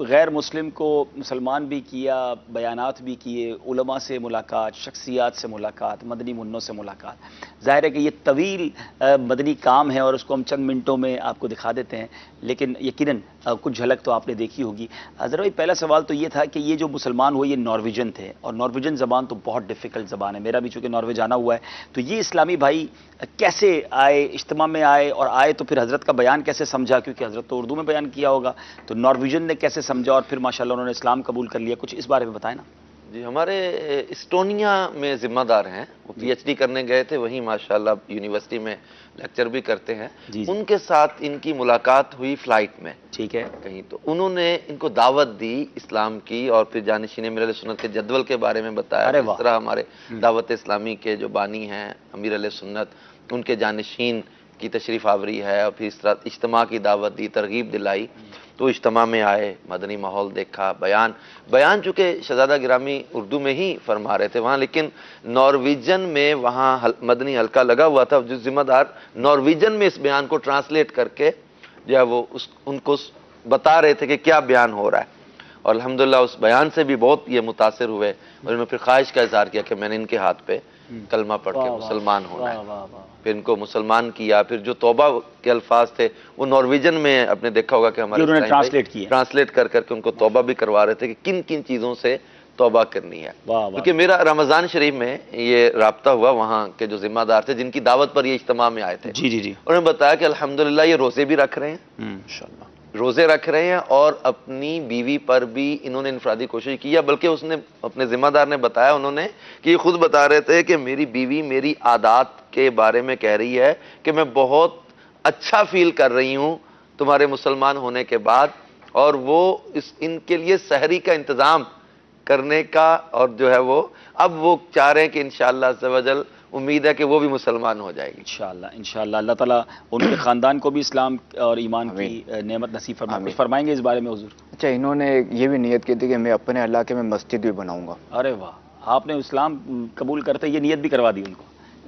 غیر مسلم کو مسلمان بھی کیا، بیانات بھی کیے، علماء سے ملاقات، شخصیات سے ملاقات، مدنی منوں سے ملاقات. ظاہر ہے کہ یہ طویل مدنی کام ہے اور اس کو ہم چند منٹوں میں آپ کو دکھا دیتے ہیں، لیکن یقیناً کچھ جھلک تو آپ نے دیکھی ہوگی. ذرا بھائی پہلا سوال تو یہ تھا کہ یہ جو مسلمان ہوئے یہ نارویجن تھے، اور نارویجن زبان تو بہت ڈیفیکلٹ زبان ہے. میرا بھی چونکہ ناروے جانا ہوا ہے، تو یہ اسلامی بھائی کیسے آئے، اجتماع میں آئے، اور آئے تو پھر حضرت کا بیان کیسے سمجھا، کیونکہ حضرت تو اردو میں بیان کیا ہوگا، تو نارویجن نے کیسے سمجھا اور پھر ماشاءاللہ انہوں نے اسلام قبول کر لیا. کچھ اس بارے میں بتائیں نا. جی ہمارے اسٹونیا میں ذمہ دار ہیں، وہ پی ایچ ڈی کرنے گئے تھے، وہیں ماشاءاللہ یونیورسٹی میں لیکچر بھی کرتے ہیں. ان کے ساتھ ان کی ملاقات ہوئی فلائٹ میں، ٹھیک ہے، کہیں تو انہوں نے ان کو دعوت دی اسلام کی، اور پھر جانشین امیر علیہ سنت کے جدول کے بارے میں بتایا. اس طرح ہمارے دعوت اسلامی کے جو بانی ہیں امیر علیہ سنت، ان کے جانشین کی تشریف آوری ہے، اور پھر اس طرح اجتماع کی دعوت دی، ترغیب دلائی. تو اجتماع میں آئے، مدنی ماحول دیکھا، بیان چونکہ شہزادہ گرامی اردو میں ہی فرما رہے تھے وہاں، لیکن نارویجن میں وہاں مدنی حلقہ لگا ہوا تھا، جو ذمہ دار نارویجن میں اس بیان کو ٹرانسلیٹ کر کے جو ہے وہ ان کو بتا رہے تھے کہ کیا بیان ہو رہا ہے. اور الحمدللہ اس بیان سے بھی بہت یہ متاثر ہوئے، اور انہوں نے پھر خواہش کا اظہار کیا کہ میں نے ان کے ہاتھ پہ کلمہ پڑھ کے مسلمان ہونا ہے. پھر ان کو مسلمان کیا. پھر جو توبہ کے الفاظ تھے وہ نارویجن میں آپ نے دیکھا ہوگا کہ ہمارے ٹرانسلیٹ کر کے ان کو توبہ بھی کروا رہے تھے کہ کن کن چیزوں سے توبہ کرنی ہے. کیونکہ میرا رمضان شریف میں یہ رابطہ ہوا وہاں کے جو ذمہ دار تھے جن کی دعوت پر یہ اجتماع میں آئے تھے. انہوں نے بتایا کہ الحمدللہ یہ روزے بھی رکھ رہے ہیں، روزے رکھ رہے ہیں، اور اپنی بیوی پر بھی انہوں نے انفرادی کوشش کی ہے. بلکہ اس نے اپنے ذمہ دار نے بتایا، انہوں نے کہ یہ خود بتا رہے تھے کہ میری بیوی میری عادات کے بارے میں کہہ رہی ہے کہ میں بہت اچھا فیل کر رہی ہوں تمہارے مسلمان ہونے کے بعد، اور وہ ان کے لیے سحری کا انتظام کرنے کا، اور جو ہے وہ اب وہ چاہ رہے ہیں کہ انشاءاللہ عز و جل امید ہے کہ وہ بھی مسلمان ہو جائے گی انشاءاللہ. انشاءاللہ اللہ تعالیٰ ان کے خاندان کو بھی اسلام اور ایمان کی نعمت نصیب فرمائے. کچھ فرمائیں گے اس بارے میں حضور؟ اچھا، انہوں نے یہ بھی نیت کی تھی کہ میں اپنے علاقے میں مسجد بھی بناؤں گا. ارے واہ، آپ نے اسلام قبول کرتے یہ نیت بھی کروا دی ان کو؟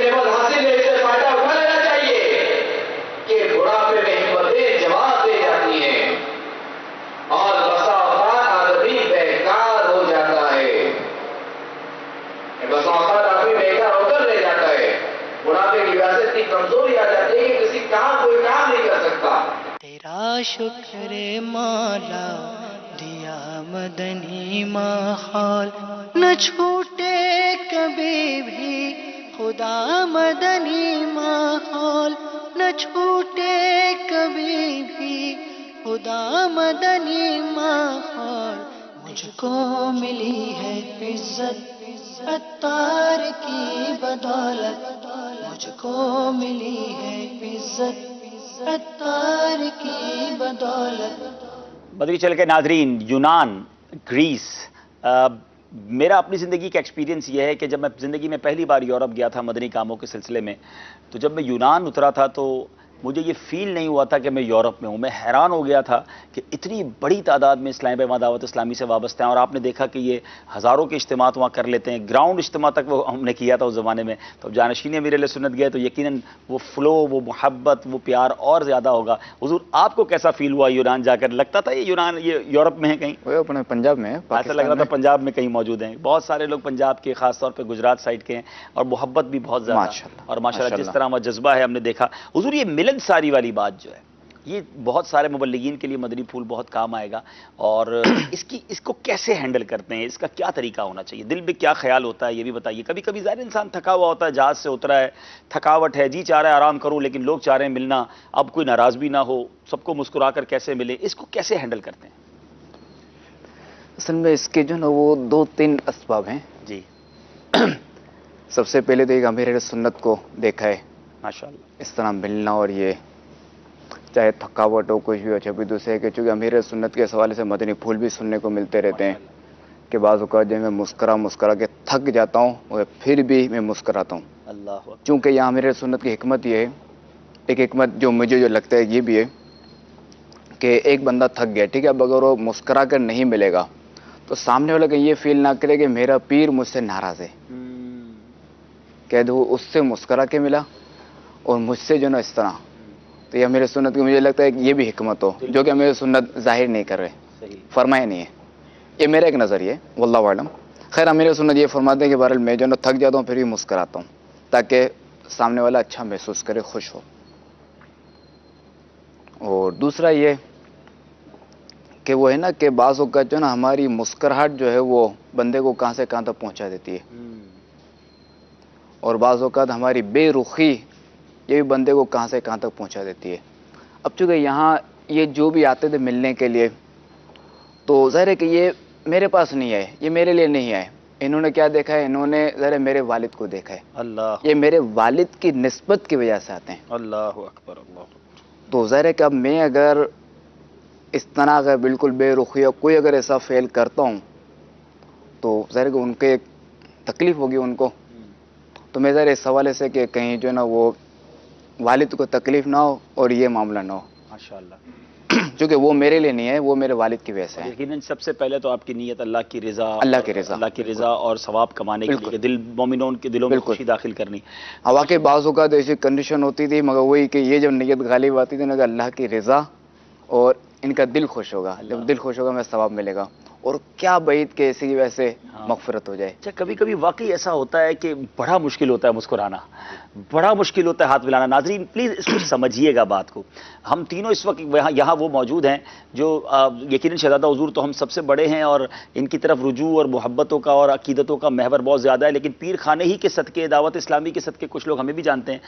نعمت حاصل ہے، اس سے فائدہ اٹھا لینا چاہیے کہ بڑھاپے میں ہمتیں جوان دے جاتی ہیں اور بسا اوقات آدمی بیکار ہو جاتا ہے، بسا اوقات آدمی بیکار ہو کر رہ جاتا ہے، بڑھاپے کی وجہ سے اتنی کمزوری آ جاتی ہے کہ کسی کام کوئی کام نہیں کر سکتا۔ تیرا شکر مولا دیا مدنی ماحول، نہ چھوٹے کبھی بھی خدا مدنی ماحول، نہ چھوٹے کبھی بھی خدا مدنی ماحول۔ مجھ کو ملی ہے عزت عطار کی بدولت، مجھ کو ملی ہے عزت عطار کی بدولت۔ بدری چل کے ناظرین، یونان، گریس، میرا اپنی زندگی کا ایکسپیرینس یہ ہے کہ جب میں زندگی میں پہلی بار یورپ گیا تھا مدنی کاموں کے سلسلے میں، تو جب میں یونان اترا تھا تو مجھے یہ فیل نہیں ہوا تھا کہ میں یورپ میں ہوں۔ میں حیران ہو گیا تھا کہ اتنی بڑی تعداد میں اسلامی بھائی وہاں دعوت اسلامی سے وابستہ ہیں، اور آپ نے دیکھا کہ یہ ہزاروں کے اجتماعات وہاں کر لیتے ہیں، گراؤنڈ اجتماع تک وہ ہم نے کیا تھا اس زمانے میں۔ تو جانشین امیر علیہ سنت گئے تو یقیناً وہ فلو، وہ محبت، وہ پیار اور زیادہ ہوگا۔ حضور آپ کو کیسا فیل ہوا یونان جا کر؟ لگتا تھا یہ یونان یہ یورپ میں ہے کہیں؟ وہ اپنے پنجاب میں ہے، ایسا لگ رہا تھا پنجاب میں کہیں موجود ہیں۔ بہت سارے لوگ پنجاب کے، خاص طور پہ گجرات سائڈ کے ہیں، اور محبت بھی بہت زیادہ، اور ماشاءاللہ جس طرح وہ جذبہ ہے ہم نے دیکھا۔ حضور یہ ملن ساری والی بات جو ہے، یہ بہت سارے مبلغین کے لیے مدنی پھول بہت کام آئے گا، اور اس کو کیسے ہینڈل کرتے ہیں؟ اس کا کیا طریقہ ہونا چاہیے؟ دل میں کیا خیال ہوتا ہے یہ بھی بتائیے۔ کبھی کبھی ظاہر انسان تھکا ہوا ہوتا ہے، جہاز سے اترا ہے، تھکاوٹ ہے، جی چاہ رہا ہے آرام کروں، لیکن لوگ چاہ رہے ہیں ملنا، اب کوئی ناراض بھی نہ ہو، سب کو مسکرا کر کیسے ملے، اس کو کیسے ہینڈل کرتے ہیں؟ اصل میں اس کے جو نا وہ 2-3 اسباب ہیں جی۔ سب سے پہلے تو ایک امیر اہل سنت کو دیکھا ہے ماشاءاللہ اس طرح ملنا، اور یہ چاہے تھکاوٹ ہو کچھ بھی ہو، اچھا بھی دوسرے کہ چونکہ امیر اہل سنت کے حوالے سے مدنی پھول بھی سننے کو ملتے رہتے ہیں کہ بعض اوقات جب میں مسکرا کے تھک جاتا ہوں اور پھر بھی میں مسکراتا ہوں۔ اللہ چونکہ یہاں امیر اہل سنت کی حکمت یہ ہے، ایک حکمت جو مجھے جو لگتا ہے یہ بھی ہے کہ ایک بندہ تھک گیا، ٹھیک ہے، اب اگر وہ مسکرا کر نہیں ملے گا تو سامنے والا کہ یہ فیل نہ کرے کہ میرا پیر مجھ سے ناراض ہے، کہ وہ اس سے مسکرا کے ملا اور مجھ سے جو نا اس طرح، تو یہ امیر سنت کی مجھے لگتا ہے کہ یہ بھی حکمت ہو جو کہ امیر سنت ظاہر نہیں کر رہے، فرمایا نہیں ہے۔ یہ میرا ایک نظریہ ہے، واللہ اعلم۔ خیر امیر سنت یہ فرماتے ہیں کہ بہرحال میں جو نا تھک جاتا ہوں پھر بھی مسکراتا ہوں تاکہ سامنے والا اچھا محسوس کرے، خوش ہو۔ اور دوسرا یہ کہ وہ ہے نا کہ بعض اوقات جو نا ہماری مسکراہٹ جو ہے وہ بندے کو کہاں سے کہاں تک پہنچا دیتی ہے، اور بعض اوقات ہماری بے رخی یہ بھی بندے کو کہاں سے کہاں تک پہنچا دیتی ہے۔ اب چونکہ یہاں یہ جو بھی آتے تھے ملنے کے لیے تو ظاہر ہے کہ یہ میرے پاس نہیں آئے، یہ میرے لیے نہیں آئے، انہوں نے کیا دیکھا ہے، انہوں نے ظاہر میرے والد کو دیکھا ہے، اللہ، یہ میرے والد کی نسبت کی وجہ سے آتے ہیں۔ اللہ اکبر، اللہ اکبر۔ تو ظاہر ہے کہ اب میں اگر اس طرح اگر بالکل بے رخی یا کوئی اگر ایسا فیل کرتا ہوں تو ظاہر ہے کہ ان کے تکلیف ہوگی ان کو، تو میں ظاہر اس حوالے سے کہ کہیں جو ہے نا وہ والد کو تکلیف نہ ہو اور یہ معاملہ نہ ہو، ماشاءاللہ، چونکہ وہ میرے لیے نہیں ہے، وہ میرے والد کی وجہ سے ہے۔ یقیناً سب سے پہلے تو آپ کی نیت اللہ کی رضا، اللہ کی رضا اور ثواب کمانے کے لیے، کہ دل مومنوں کے دلوں میں خوشی داخل کرنی۔ واقعی بعض اوقات ایسی کنڈیشن ہوتی تھی، مگر وہی کہ یہ جب نیت غالب آتی تھی نا کہ اللہ کی رضا اور ان کا دل خوش ہوگا، جب دل خوش ہوگا میں ثواب ملے گا، اور کیا بعید کہ اسی وجہ سے مغفرت ہو جائے۔ اچھا کبھی کبھی واقعی ایسا ہوتا ہے کہ بڑا مشکل ہوتا ہے مسکرانا، بڑا مشکل ہوتا ہے ہاتھ ملانا۔ ناظرین پلیز اس کو سمجھیے گا بات کو، ہم تینوں اس وقت یہاں وہ موجود ہیں جو یقیناً شہزادہ حضور تو ہم سب سے بڑے ہیں اور ان کی طرف رجوع اور محبتوں کا اور عقیدتوں کا محور بہت زیادہ ہے، لیکن پیر خانے ہی کے صدقے، دعوت اسلامی کے صدقے کچھ لوگ ہمیں بھی جانتے ہیں۔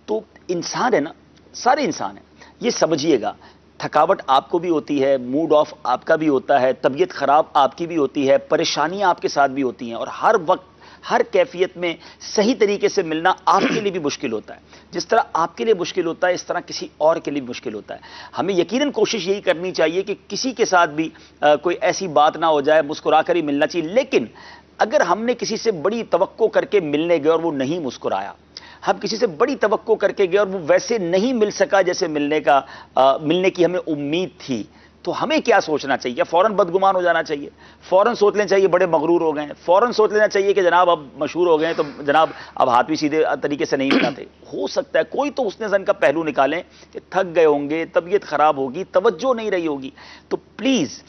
تو انسان ہے نا، سارے انسان ہیں، یہ سمجھیے گا تھکاوٹ آپ کو بھی ہوتی ہے، موڈ آف آپ کا بھی ہوتا ہے، طبیعت خراب آپ کی بھی ہوتی ہے، پریشانیاں آپ کے ساتھ بھی ہوتی ہیں، اور ہر وقت ہر کیفیت میں صحیح طریقے سے ملنا آپ کے لیے بھی مشکل ہوتا ہے۔ جس طرح آپ کے لیے مشکل ہوتا ہے اس طرح کسی اور کے لیے بھی مشکل ہوتا ہے۔ ہمیں یقیناً کوشش یہی کرنی چاہیے کہ کسی کے ساتھ بھی کوئی ایسی بات نہ ہو جائے، مسکرا کر ہی ملنا چاہیے، لیکن اگر ہم نے کسی سے بڑی توقع کر کے ملنے گئے اور وہ نہیں مسکرایا، ہم کسی سے بڑی توقع کر کے گئے اور وہ ویسے نہیں مل سکا جیسے ملنے کی ہمیں امید تھی، تو ہمیں کیا سوچنا چاہیے؟ فوراً بدگمان ہو جانا چاہیے، فوراً سوچ لینا چاہیے بڑے مغرور ہو گئے ہیں، فوراً سوچ لینا چاہیے کہ جناب اب مشہور ہو گئے ہیں تو جناب اب ہاتھ بھی سیدھے طریقے سے نہیں ملاتے؟ ہو سکتا ہے کوئی تو اس نے زن کا پہلو نکالیں کہ تھک گئے ہوں گے، طبیعت خراب ہوگی، توجہ نہیں رہی ہوگی. تو پلیز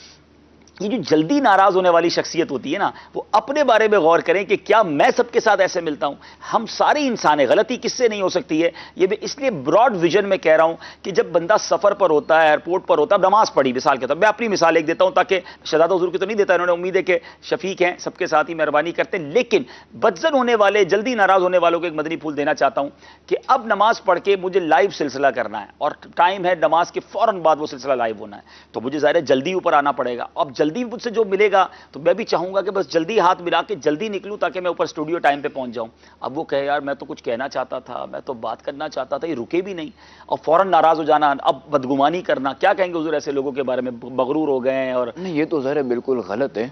یہ جو جلدی ناراض ہونے والی شخصیت ہوتی ہے نا، وہ اپنے بارے میں غور کریں کہ کیا میں سب کے ساتھ ایسے ملتا ہوں؟ ہم سارے انسان ہیں، غلطی کس سے نہیں ہو سکتی ہے؟ یہ میں اس لیے براڈ ویژن میں کہہ رہا ہوں کہ جب بندہ سفر پر ہوتا ہے، ایئرپورٹ پر ہوتا ہے، اب نماز پڑھی مثال کے طور پر، میں اپنی مثال ایک دیتا ہوں تاکہ شہزادہ حضور کی تو نہیں دیتا، انہوں نے امید ہے کہ شفیق ہیں، سب کے ساتھ ہی مہربانی کرتے ہیں، لیکن بدزن ہونے والے، جلدی ناراض ہونے والوں کو ایک مدنی پھول دینا چاہتا ہوں کہ اب نماز پڑھ کے مجھے لائیو سلسلہ کرنا ہے اور ٹائم ہے نماز کے فوراً بعد وہ سلسلہ لائیو ہونا ہے، تو مجھے ظاہر ہے جلدی اوپر آنا پڑے گا. اب جلدی مجھ سے جو ملے گا تو میں بھی چاہوں گا کہ بس جلدی ہاتھ ملا کے جلدی نکلوں تاکہ میں اوپر اسٹوڈیو ٹائم پہ پہنچ جاؤں. اب وہ کہے یار میں تو کچھ کہنا چاہتا تھا، میں تو بات کرنا چاہتا تھا، یہ رکے بھی نہیں اور فوراً ناراض ہو جانا، اب بدگمانی کرنا. کیا کہیں گے حضور ایسے لوگوں کے بارے میں؟ مغرور ہو گئے ہیں اور نہیں، یہ تو ظاہر ہے بالکل غلط ہے،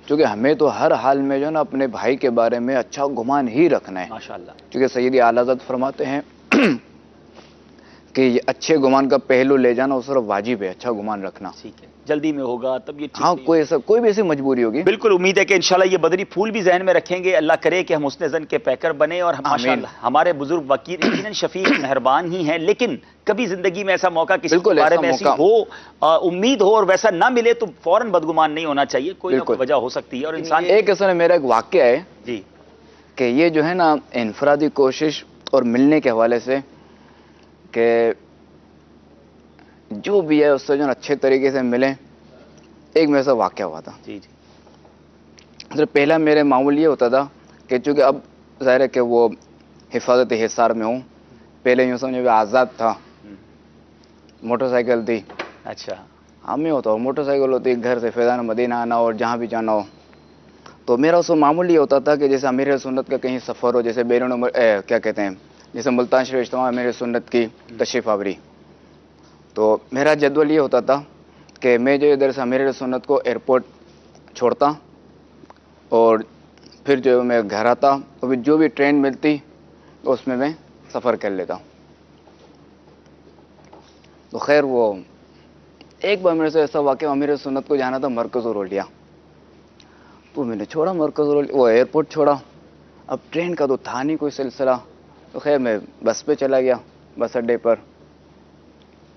کیونکہ ہمیں تو ہر حال میں جو ہے نا اپنے بھائی کے بارے میں اچھا گمان ہی رکھنا ہے. ماشاءاللہ. کیونکہ سیدی اعلیٰ حضرت فرماتے ہیں کہ یہ اچھے گمان کا پہلو لے جانا اس طرف واجب ہے، اچھا گمان رکھنا. ٹھیک ہے، جلدی میں ہوگا تب یہ ٹھیک ہاں، نہیں کوئی بھی ایسی مجبوری ہوگی. بالکل امید ہے کہ انشاءاللہ یہ بدری پھول بھی ذہن میں رکھیں گے. اللہ کرے کہ ہم حسن زن کے پیکر بنے اور ماشاءاللہ ہمارے بزرگ وکیل یقیناً شفیق مہربان ہی ہیں، لیکن کبھی زندگی میں ایسا موقع کسی کے بارے میں ایسی ہو، امید ہو اور ویسا نہ ملے تو فوراً بدگمان نہیں ہونا چاہیے. کوئی نہ کوئی وجہ ہو سکتی ہے اور انسان ایک اصل میرا ایک واقعہ ہے جی کہ یہ جو ہے نا انفرادی کوشش اور ملنے کے حوالے سے کہ جو بھی ہے اس سے جو اچھے طریقے سے ملیں. ایک میرے سے واقعہ ہوا تھا. جی جی. پہلا میرے معمول یہ ہوتا تھا کہ چونکہ اب ظاہر ہے کہ وہ حفاظت حصار میں ہوں، پہلے یوں سمجھے آزاد تھا، موٹر سائیکل تھی. اچھا. ہم ہی ہوتا ہو موٹر سائیکل ہوتی، گھر سے فیضان مدینہ آنا اور جہاں بھی جانا ہو. تو میرا اس کو معمول یہ ہوتا تھا کہ جیسے امیر سنت کا کہیں سفر ہو، جیسے بیرون کیا کہتے ہیں، جیسے ملتان شریف اجتماع امیر سنت کی تشریف آوری، تو میرا جدول یہ ہوتا تھا کہ میں جو ادھر سے امیر سنت کو ایئرپورٹ چھوڑتا اور پھر جو میں گھر آتا تو پھر جو بھی ٹرین ملتی تو اس میں سفر کر لیتا. تو خیر وہ ایک بار میرے سے ایسا واقعہ، امیر سنت کو جانا تھا مرکز رولیا، تو میں نے چھوڑا مرکز رولیا، وہ ایئرپورٹ چھوڑا. اب ٹرین کا تو تھا نہیں کوئی سلسلہ، تو خیر میں بس پہ چلا گیا، بس اڈے پر.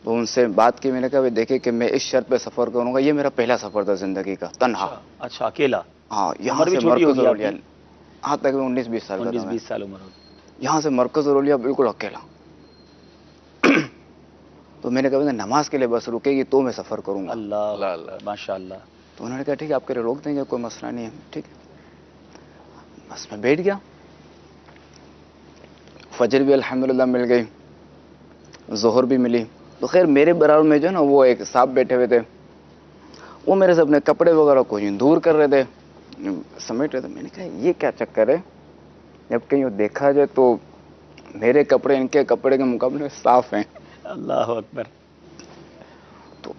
تو ان سے بات کی، میں نے کہا دیکھیں کہ میں اس شرط پہ سفر کروں گا، یہ میرا پہلا سفر تھا زندگی کا، تنہا. اچھا اکیلا؟ ہاں، یہاں سے مرکز رولیا، ہاں تقریباً 19-20 سال کا تھا. 19-20 سال عمر ہوگی. یہاں سے مرکز رولیا بالکل اکیلا. تو میں نے کہا نماز کے لیے بس رکے گی تو میں سفر کروں گا. اللہ ماشاء اللہ. تو انہوں نے کہا ٹھیک ہے آپ کے لیے روک دیں گے، کوئی مسئلہ نہیں ہے. ٹھیک ہے، بس میں بیٹھ گیا. فجر بھی الحمدللہ مل گئی، ظہر بھی ملی. تو خیر میرے برابر میں جو ہے نا وہ ایک صاحب بیٹھے ہوئے تھے، وہ میرے سے اپنے کپڑے وغیرہ کو دور کر رہے تھے، سمیٹ رہے تھے. میں نے کہا یہ کیا چکر ہے، جب کہیں دیکھا جائے تو میرے کپڑے ان کے کپڑے کے مقابلے صاف ہیں. اللہ اکبر. تو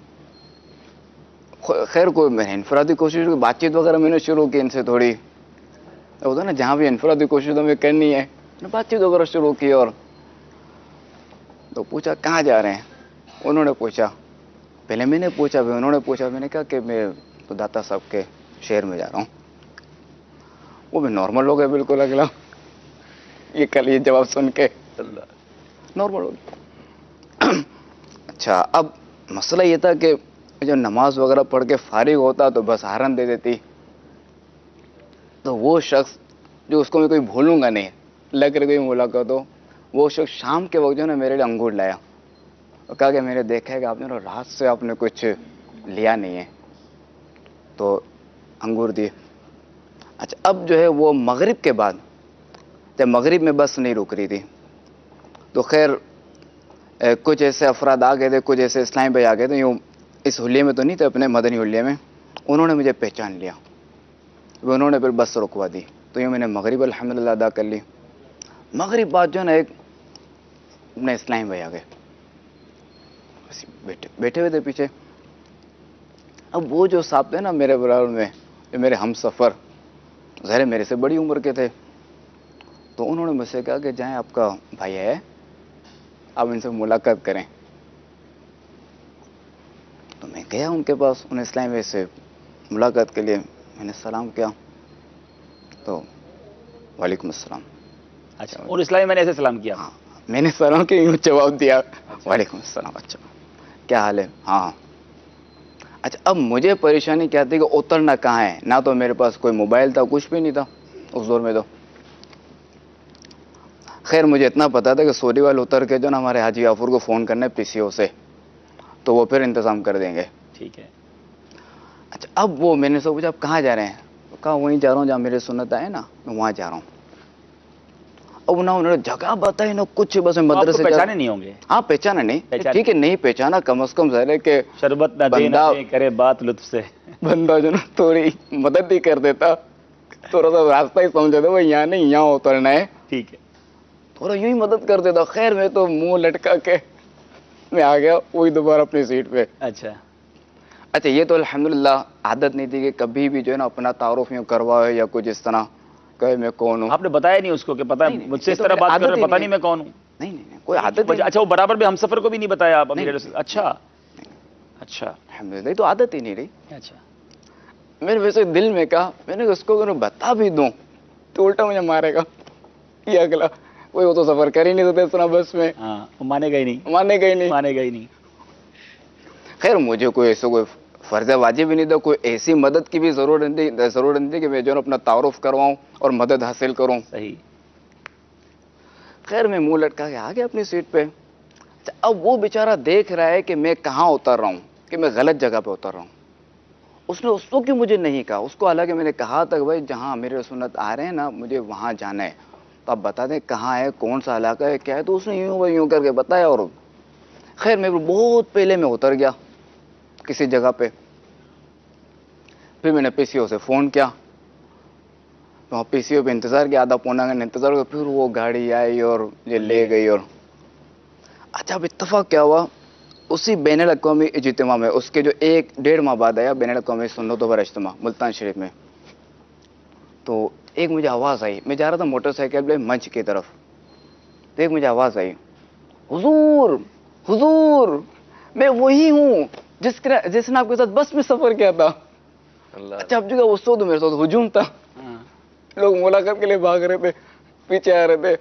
خیر کوئی میں نے انفرادی کوشش کی، بات چیت وغیرہ میں نے شروع کی ان سے تھوڑی، ہوتا نا جہاں بھی انفرادی کوشش ہمیں کرنی ہے، بات چیت وغیرہ شروع کی. اور تو پوچھا کہاں جا رہے ہیں، انہوں نے پوچھا، پہلے میں نے پوچھا، پھر انہوں نے پوچھا. میں نے کہا کہ میں تو داتا صاحب کے شہر میں جا رہا ہوں. وہ بھی نارمل ہو گئے بالکل، اگلا یہ کل یہ جواب سن کے نارمل ہو گیا. اچھا، اب مسئلہ یہ تھا کہ جو نماز وغیرہ پڑھ کے فارغ ہوتا تو بس ہارن دے دیتی. تو وہ شخص جو اس کو میں کوئی بھولوں گا نہیں، لگ رہی کوئی ملاقات ہو، وہ شخص شام کے وقت جو نا میرے لیے انگور لایا اور کہا کہ میں نے دیکھا ہے کہ آپ نے رات سے آپ نے کچھ لیا نہیں ہے، تو انگور دیے. اچھا، اب جو ہے وہ مغرب کے بعد، جب مغرب میں بس نہیں رک رہی تھی تو خیر کچھ ایسے افراد آ گئے تھے، کچھ ایسے اسلام بھائی آ گئے تھے، یوں اس حلیے میں تو نہیں تھے، اپنے مدنی حلیے میں. انہوں نے مجھے پہچان لیا، انہوں نے پھر بس رکوا دی. تو یوں میں نے مغرب الحمدللہ ادا کر لی. مغرب بعد جو ہے نا ایک اپنے اسلام بھائی آ گئے، بیٹھے ہوئے تھے پیچھے. اب وہ جو صاحب تھے نا میرے برابر میں، جو میرے ہم سفر، ظاہر میرے سے بڑی عمر کے تھے، تو انہوں نے مجھ سے کہا کہ جائیں آپ کا بھائی ہے، آپ ان سے ملاقات کریں. تو میں گیا ان کے پاس، انہیں اسلامی سے ملاقات کے لیے، میں نے سلام کیا تو وعلیکم السلام. اچھا، اور اسلامی میں نے ایسے سلام کیا؟ ہاں، میں نے سلام کے یوں جواب دیا وعلیکم السلام. اچھا کیا حال ہے؟ ہاں. اچھا اب مجھے پریشانی کیا تھی کہ اترنا کہاں ہے، نہ تو میرے پاس کوئی موبائل تھا، کچھ بھی نہیں تھا اس دور میں. تو خیر مجھے اتنا پتا تھا کہ سوری وال اتر کے جو نا ہمارے حاجی غفور کو فون کرنا ہے پی سی او سے، تو وہ پھر انتظام کر دیں گے. ٹھیک ہے. اچھا اب وہ میں نے سے پوچھا آپ کہاں جا رہے ہیں؟ کہا وہیں جا رہا ہوں جہاں میرے سنت آئے نا، میں وہاں جا رہا ہوں. اب نہ انہوں نے جگہ بتائی نہ کچھ، بس میں مدرسے پہچانے نہیں ہوں گے؟ ہاں پہچانا نہیں، ٹھیک ہے نہیں پہچانا، کم از کم ظاہر ہے کہ شربت نہ دے نہ دے کرے بات لطف سے، بندہ جو نا تھوڑی مدد ہی کر دیتا، تھوڑا سا راستہ ہی سمجھا تھا وہ یہاں نہیں یہاں اترنا ہے، ٹھیک ہے، تھوڑا یوں ہی مدد کر دیتا. خیر میں تو منہ لٹکا کے میں آ گیا وہی دوبارہ اپنی سیٹ پہ. اچھا اچھا یہ تو الحمدللہ عادت نہیں تھی کہ کبھی بھی جو ہے نا اپنا تعارف یوں کرواؤ یا کچھ اس طرح کہ میں کون ہوں. آپ نے بتایا نہیں اس کو کہ پتہ مجھ سے اس طرح بات کر رہے پتہ نہیں میں کون ہوں؟ نہیں نہیں کوئی عادت نہیں. اچھا وہ برابر بھی ہم سفر کو بھی نہیں بتایا آپ؟ اچھا اچھا الحمدللہ یہ تو عادت ہی نہیں رہی. اچھا میں نے ویسے دل میں کہا میں نے اس کو اگر بتا بھی دوں تو الٹا مجھے مارے گا یہ اگلا، وہ تو سفر کر ہی نہیں دیتے اس طرح بس میں. ہاں مانے گا ہی نہیں، مانے گا ہی نہیں، مانے گا ہی نہیں. خیر مجھے کوئی ایسا کوئی فرض واجب بھی نہیں تھا، کوئی ایسی مدد کی بھی ضرورت نہیں تھی کہ میں جو ہے اپنا تعارف کرواؤں اور مدد حاصل کروں. صحیح. خیر میں منہ لٹکا کے آ گیا اپنی سیٹ پہ. اب وہ بیچارہ دیکھ رہا ہے کہ میں کہاں اتر رہا ہوں، کہ میں غلط جگہ پہ اتر رہا ہوں. اس نے اس کو کیوں مجھے نہیں کہا، اس کو حالانکہ میں نے کہا تھا کہ بھائی جہاں میرے سنت آ رہے ہیں نا مجھے وہاں جانا ہے، تو آپ بتا دیں کہاں ہے، کون سا علاقہ ہے، کیا ہے. تو اس نے یوں کر کے بتایا. اور خیر میں بہت پہلے میں اتر گیا کسی جگہ پہ. پھر میں نے پی سی او سے فون کیا، وہاں پی سی او پہ انتظار کیا، آدھا پونا گھنٹہ انتظار کیا. پھر وہ گاڑی آئی اور یہ لے گئی. اور اچھا اب اتفاق کیا ہوا، اسی بین الاقوامی اجتماع میں اس کے جو 1-1.5 ماہ بعد آیا بین الاقوامی سنتوں پر اجتماع ملتان شریف میں. تو ایک مجھے آواز آئی، میں جا رہا تھا موٹر سائیکل پہ منچ کی طرف، تو ایک مجھے آواز آئی حضور حضور میں وہی ہوں جس نے آپ کے ساتھ بس میں سفر کیا تھا. اچھا اب جو اس وقت میرے ساتھ ہجوم تھا، لوگ ملاقات کے لیے بھاگ رہے تھے، پیچھے آ رہے تھے.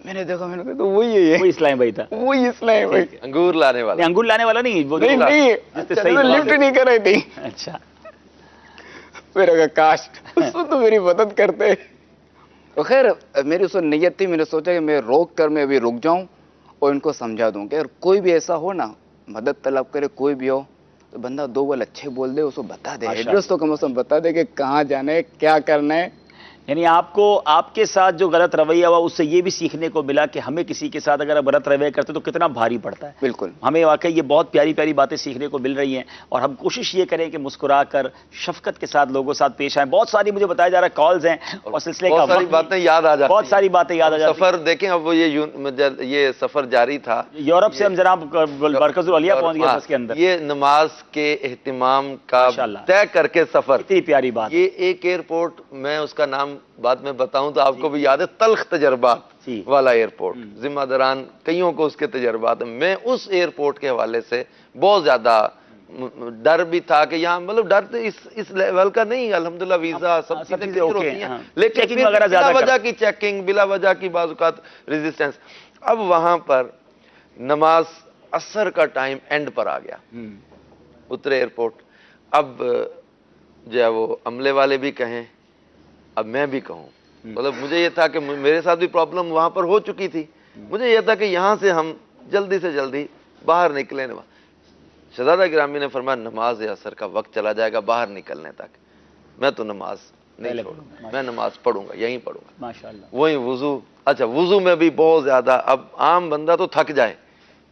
میں نے دیکھا، میں نے کہا تو وہی ہے، وہی اسلام بھائی تھا، وہی اسلام بھائی. انگور لانے والا، انگور لانے والا نہیں، وہ نہیں لفٹ نہیں کر رہی تھی. اچھا میرا کہا کاش اس وقت تو میری مدد کرتے. خیر میری اس وقت نیت تھی، میں نے سوچا کہ میں روک کر میں ابھی رک جاؤں اور ان کو سمجھا دوں کہ اگر کوئی بھی ایسا ہو نا مدد طلب کرے، کوئی بھی ہو تو بندہ 2 بول اچھے بول دے، اس کو بتا دے، ایڈریس تو کم از کم بتا دے کہ کہاں جانا ہے، کیا کرنا ہے. یعنی آپ کو آپ کے ساتھ جو غلط رویہ ہوا اس سے یہ بھی سیکھنے کو ملا کہ ہمیں کسی کے ساتھ اگر غلط رویہ کرتے تو کتنا بھاری پڑتا ہے. بالکل ہمیں واقعی یہ بہت پیاری پیاری باتیں سیکھنے کو مل رہی ہیں، اور ہم کوشش یہ کریں کہ مسکرا کر شفقت کے ساتھ لوگوں کے ساتھ پیش آئیں. بہت ساری مجھے بتایا جا رہا ہے کالز ہیں اور سلسلے کا بہت ساری باتیں یاد آ جاتی، بہت ساری باتیں یاد آ جاتی. سفر دیکھیں اب وہ یہ سفر جاری تھا یورپ سے ہم جناب مرکز العالیہ پہنچ گئے بس کے اندر. یہ نماز کے اہتمام کا طے کر کے سفر، اتنی پیاری بات. یہ ایک ایئرپورٹ، میں اس کا نام بعد میں بتاؤں تو آپ کو بھی یاد ہے، تلخ تجربات والا ایئرپورٹ، ذمہ داران کئیوں کو اس کے تجربات ہیں. میں اس ایئرپورٹ کے حوالے سے بہت زیادہ ڈر بھی تھا کہ یہاں مطلب ڈر تو اس لیول کا نہیں، الحمدللہ ویزا سب چیزیں کلیئر ہوتی ہیں، لیکن بلا وجہ کی چیکنگ، بلا وجہ کی بعض اوقات ریزسٹنس. اب وہاں پر نماز عصر کا ٹائم اینڈ پر آ گیا، اترے ایئرپورٹ. اب جو ہے وہ عملے والے بھی کہیں، اب میں بھی کہوں، مطلب مجھے یہ تھا کہ میرے ساتھ بھی پرابلم وہاں پر ہو چکی تھی، مجھے یہ تھا کہ یہاں سے ہم جلدی سے جلدی باہر نکلیں. شہزادہ گرامی نے فرمایا نماز عصر کا وقت چلا جائے گا باہر نکلنے تک، میں تو نماز نہیں چھوڑوں گا، میں نماز پڑھوں گا، یہیں پڑھوں گا. ماشاءاللہ. وہی وضو. اچھا وضو میں بھی بہت زیادہ، اب عام بندہ تو تھک جائے،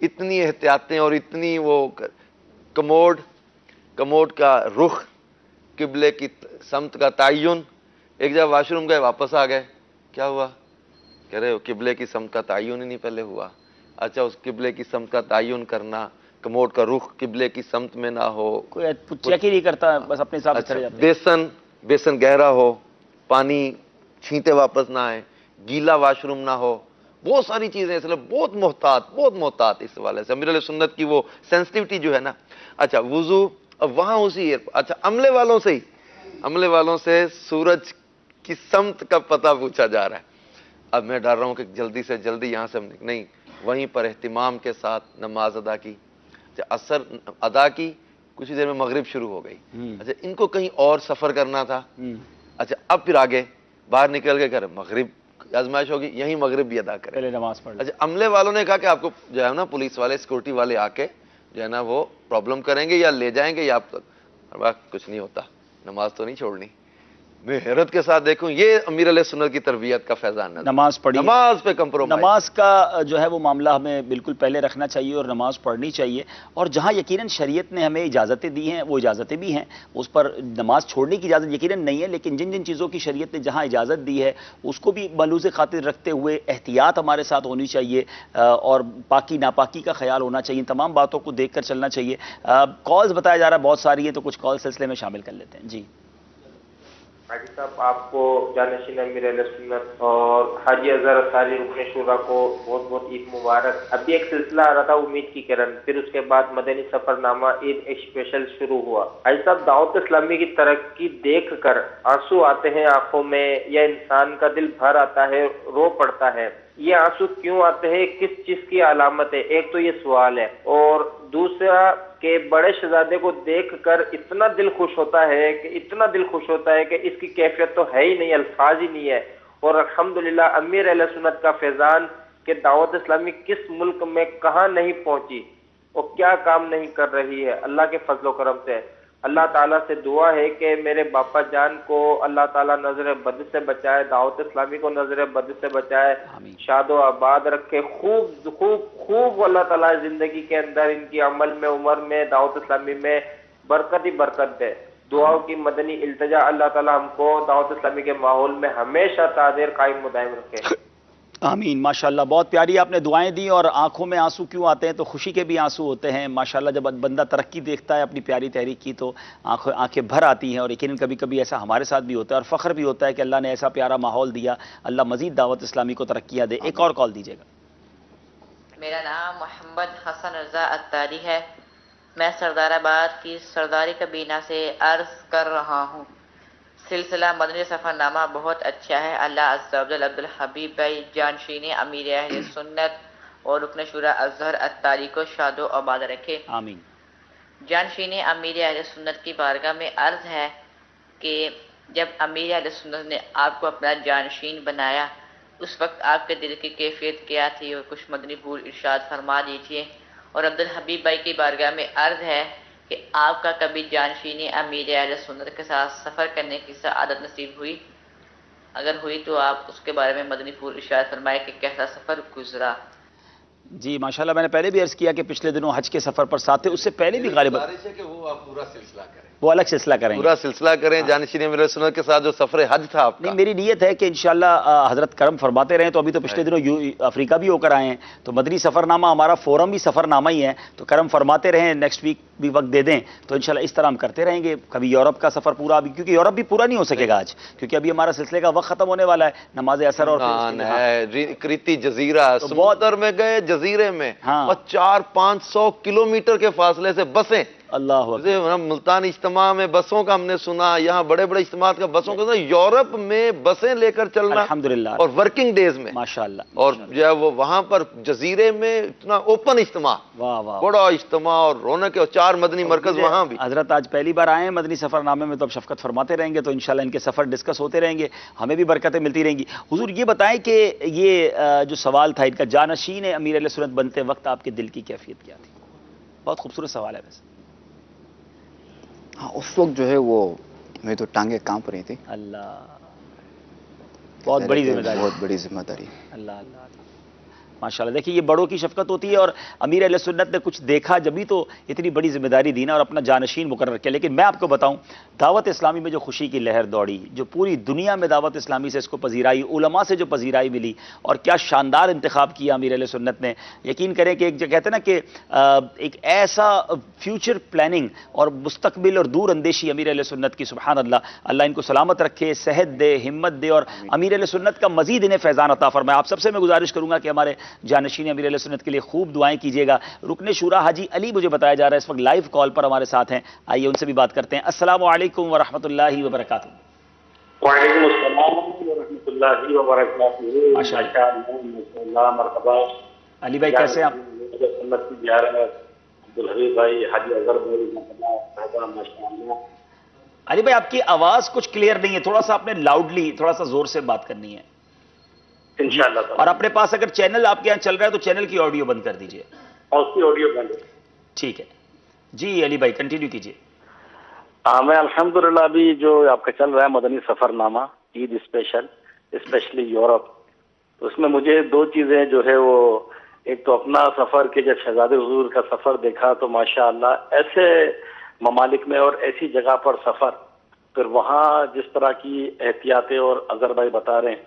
اتنی احتیاطیں اور اتنی وہ کموڈ کا رخ، قبلے کی سمت کا تعین. ایک جگہ واش روم گئے واپس آ گئے، کیا ہوا؟ کہہ رہے ہو قبلے کی سمت کا تعین ہی نہیں پہلے ہوا. اچھا اس قبلے کی سمت کا تعین کرنا، کموڈ کا رخ قبلے کی سمت میں نہ ہو، کوئی چیک ہی نہیں کرتا، بس اپنے حساب سے چلے جاتے ہیں. بیسن گہرا ہو، پانی چھینتے واپس نہ آئے، گیلا واش روم نہ ہو، بہت ساری چیزیں، اس لیے بہت محتاط اس حوالے سے. امیر علیہ سنت کی وہ سینسٹیوٹی جو ہے نا. اچھا وضو، اب وہاں اسی اچھا عملے والوں سے سورج کی سمت کا پتہ پوچھا جا رہا ہے. اب میں ڈر رہا ہوں کہ جلدی سے جلدی یہاں سے نہیں، وہیں پر اہتمام کے ساتھ نماز ادا کی. عصر ادا کی، کچھ ہی دیر میں مغرب شروع ہو گئی. اچھا ان کو کہیں اور سفر کرنا تھا. اچھا اب پھر آگے باہر نکل کے کرے مغرب آزمائش ہوگی، یہیں مغرب بھی ادا کرے. پہلے نماز پڑھ. اچھا عملے والوں نے کہا کہ آپ کو جو ہے نا پولیس والے سیکورٹی والے آ کے جو ہے نا وہ پرابلم کریں گے یا لے جائیں گے یا آپ کچھ نہیں ہوتا، نماز تو نہیں چھوڑنی. میں حیرت کے ساتھ دیکھوں یہ امیر علیہ سنت کی تربیت کا فیضان ہے. نماز پڑھی، نماز پہ کمپرومائز، نماز کا جو ہے وہ معاملہ ہمیں بالکل پہلے رکھنا چاہیے اور نماز پڑھنی چاہیے. اور جہاں یقیناً شریعت نے ہمیں اجازتیں دی ہیں وہ اجازتیں بھی ہیں، اس پر نماز چھوڑنے کی اجازت یقیناً نہیں ہے، لیکن جن جن چیزوں کی شریعت نے جہاں اجازت دی ہے اس کو بھی ملحوظ خاطر رکھتے ہوئے احتیاط ہمارے ساتھ ہونی چاہیے اور پاکی ناپاکی کا خیال ہونا چاہیے. تمام باتوں کو دیکھ کر چلنا چاہیے. کالز بتایا جا رہا ہے بہت ساری ہیں، تو کچھ کال سلسلے میں شامل کر لیتے ہیں. جی حاجی صاحب، آپ کو جانشین امیر علیہ سنت اور حاجی اظہر اتاری رکن شورا کو بہت بہت عید مبارک. ابھی ایک سلسلہ آ رہا تھا امید کی کرن، پھر اس کے بعد مدنی سفر نامہ عید اسپیشل شروع ہوا. حاجی صاحب، دعوت اسلامی کی ترقی دیکھ کر آنسو آتے ہیں آنکھوں میں یا انسان کا دل بھر آتا ہے، رو پڑتا ہے. یہ آنسو کیوں آتے ہیں، کس چیز کی علامت ہے؟ ایک تو یہ سوال ہے، اور دوسرا کہ بڑے شہزادے کو دیکھ کر اتنا دل خوش ہوتا ہے کہ اس کی کیفیت تو ہے ہی نہیں، الفاظ ہی نہیں ہے. اور الحمدللہ امیر اہل سنت کا فیضان کہ دعوت اسلامی کس ملک میں کہاں نہیں پہنچی اور کیا کام نہیں کر رہی ہے، اللہ کے فضل و کرم سے. اللہ تعالیٰ سے دعا ہے کہ میرے باپا جان کو اللہ تعالیٰ نظر بد سے بچائے، دعوت اسلامی کو نظر بد سے بچائے، شاد و آباد رکھے، خوب خوب خوب اللہ تعالیٰ زندگی کے اندر ان کی عمل میں، عمر میں، دعوت اسلامی میں برکت ہی برکت دے. دعاؤں کی مدنی التجا اللہ تعالیٰ ہم کو دعوت اسلامی کے ماحول میں ہمیشہ تاجر قائم مدائم رکھے. آمین. ماشاءاللہ بہت پیاری آپ نے دعائیں دی. اور آنکھوں میں آنسو کیوں آتے ہیں؟ تو خوشی کے بھی آنسو ہوتے ہیں. ماشاءاللہ جب بندہ ترقی دیکھتا ہے اپنی پیاری تحریک کی تو آنکھیں بھر آتی ہیں. اور یقیناً کبھی کبھی ایسا ہمارے ساتھ بھی ہوتا ہے اور فخر بھی ہوتا ہے کہ اللہ نے ایسا پیارا ماحول دیا. اللہ مزید دعوت اسلامی کو ترقیاں دے. ایک اور کال دیجیے گا. میرا نام محمد حسن رضا اتاری ہے. میں سردار آباد کی سرداری کابینہ سے عرض کر رہا ہوں. سلسلہ مدنی سفر نامہ بہت اچھا ہے. اللہ عز و جل عبدالحبیب بھائی جانشین امیر اہل سنت اور رکن شورا اظہر اتاری کو شاد و آباد رکھے. آمین. جانشین امیر اہل سنت کی بارگاہ میں عرض ہے کہ جب امیر اہل سنت نے آپ کو اپنا جانشین بنایا اس وقت آپ کے دل کی کیفیت کیا تھی، اور کچھ مدنی پھول ارشاد فرما دیجیے. اور عبدالحبیب بھائی کی بارگاہ میں عرض ہے کہ آپ کا کبھی جانشین امیر اہل سنت کے ساتھ سفر کرنے کی سعادت نصیب ہوئی؟ اگر ہوئی تو آپ اس کے بارے میں مدنی پھول ارشاد فرمائے کہ کیسا سفر گزرا. جی ماشاءاللہ میں نے پہلے بھی عرض کیا کہ پچھلے دنوں حج کے سفر پر ساتھ تھے، اس سے پہلے بھی غالباً گزارش ہے کہ وہ آپ پورا سلسلہ کریں، وہ الگ سلسلہ کریں، پورا سلسلہ کریں جانشین امیر سنت کے ساتھ جو سفر حج تھا آپ کا. نہیں میری نیت ہے کہ انشاءاللہ حضرت کرم فرماتے رہیں. تو ابھی تو پچھلے دنوں افریقہ بھی ہو کر آئے ہیں، تو مدنی سفر نامہ ہمارا فورم بھی سفر نامہ ہی ہے. تو کرم فرماتے رہیں، نیکسٹ ویک بھی وقت دے دیں تو انشاءاللہ اس طرح ہم کرتے رہیں گے. کبھی یورپ کا سفر پورا، ابھی کیونکہ یورپ بھی پورا نہیں ہو سکے گا آج، کیونکہ ابھی ہمارا سلسلے کا وقت ختم ہونے والا ہے. نماز اثر اور کریتی جزیرہ سمندر میں گئے، جزیرے میں 400-500 کلومیٹر کے فاصلے سے بسیں. اللہ ملتان اجتماع میں بسوں کا ہم نے سنا، یہاں بڑے بڑے اجتماعات کا بسوں کا، یورپ میں بسیں لے کر چلنا الحمدللہ اور ورکنگ ڈیز میں ماشاءاللہ. اور جو ہے وہ وہاں پر جزیرے میں اتنا اوپن اجتماع، بڑا اجتماع اور رونق، اور 4 مدنی مرکز وہاں بھی. حضرت آج پہلی بار آئے ہیں مدنی سفر نامے میں، تو اب شفقت فرماتے رہیں گے تو انشاءاللہ ان کے سفر ڈسکس ہوتے رہیں گے، ہمیں بھی برکتیں ملتی رہیں گی. حضور یہ بتائیں کہ یہ جو سوال تھا ان کا، جانشین امیر اہل سنت بنتے وقت آپ کے دل کی کیفیت کیا تھی؟ بہت خوبصورت سوال ہے ویسے. ہاں اس وقت جو ہے وہ میری تو ٹانگیں کانپ رہی تھی. اللہ، بہت بڑی ذمہ داری، بہت بڑی ذمہ داری. اللہ اللہ ماشاءاللہ. دیکھیے یہ بڑوں کی شفقت ہوتی ہے، اور امیر اہل سنت نے کچھ دیکھا جبھی تو اتنی بڑی ذمہ داری دی نا اور اپنا جانشین مقرر کیا. لیکن میں آپ کو بتاؤں دعوت اسلامی میں جو خوشی کی لہر دوڑی، جو پوری دنیا میں دعوت اسلامی سے اس کو پذیرائی، علماء سے جو پذیرائی ملی، اور کیا شاندار انتخاب کیا امیر اہل سنت نے. یقین کریں کہ ایک جو کہتے ہیں نا کہ ایک ایسا فیوچر پلاننگ اور مستقبل اور دور اندیشی امیر اہل سنت کی، سبحان اللہ. اللہ ان کو سلامت رکھے، صحت دے، ہمت دے، اور امیر اہل سنت کا مزید انہیں فیضان عطا فرمائے. آپ سب سے میں گزارش کروں گا کہ ہمارے جانشین امیر اہل سنت کے لیے خوب دعائیں کیجیے گا۔ رکن شورا حاجی علی مجھے بتایا جا رہا ہے اس وقت لائیو کال پر ہمارے ساتھ ہیں، آئیے ان سے بھی بات کرتے ہیں۔ السلام علیکم ورحمۃ اللہ وبرکاتہ۔ وعلیکم السلام ورحمۃ اللہ وبرکاتہ۔ ماشاء اللہ، مرحبا۔ علی بھائی کیسے ہیں آپ؟ سنت کی زیارت عبدالحبیب بھائی، حاجی اظہر بھائی، ماشاء اللہ۔ علی بھائی آپ کی آواز کچھ کلیئر نہیں ہے، تھوڑا سا آپ نے لاؤڈلی تھوڑا سا زور سے بات کرنی ہے انشاءاللہ۔ اور اپنے پاس اگر چینل آپ کے یہاں چل رہا ہے تو چینل کی آڈیو بند کر دیجئے۔ اور اس کی آڈیو بند ہے۔ ٹھیک ہے جی علی بھائی کنٹینیو کیجئے۔ میں الحمدللہ ابھی جو آپ کا چل رہا ہے مدنی سفر نامہ عید اسپیشلی یورپ، تو اس میں مجھے دو چیزیں جو ہے وہ، ایک تو اپنا سفر کہ جب شہزادے حضور کا سفر دیکھا تو ماشاءاللہ ایسے ممالک میں اور ایسی جگہ پر سفر، پھر وہاں جس طرح کی احتیاطیں، اور اظہر بھائی بتا رہے ہیں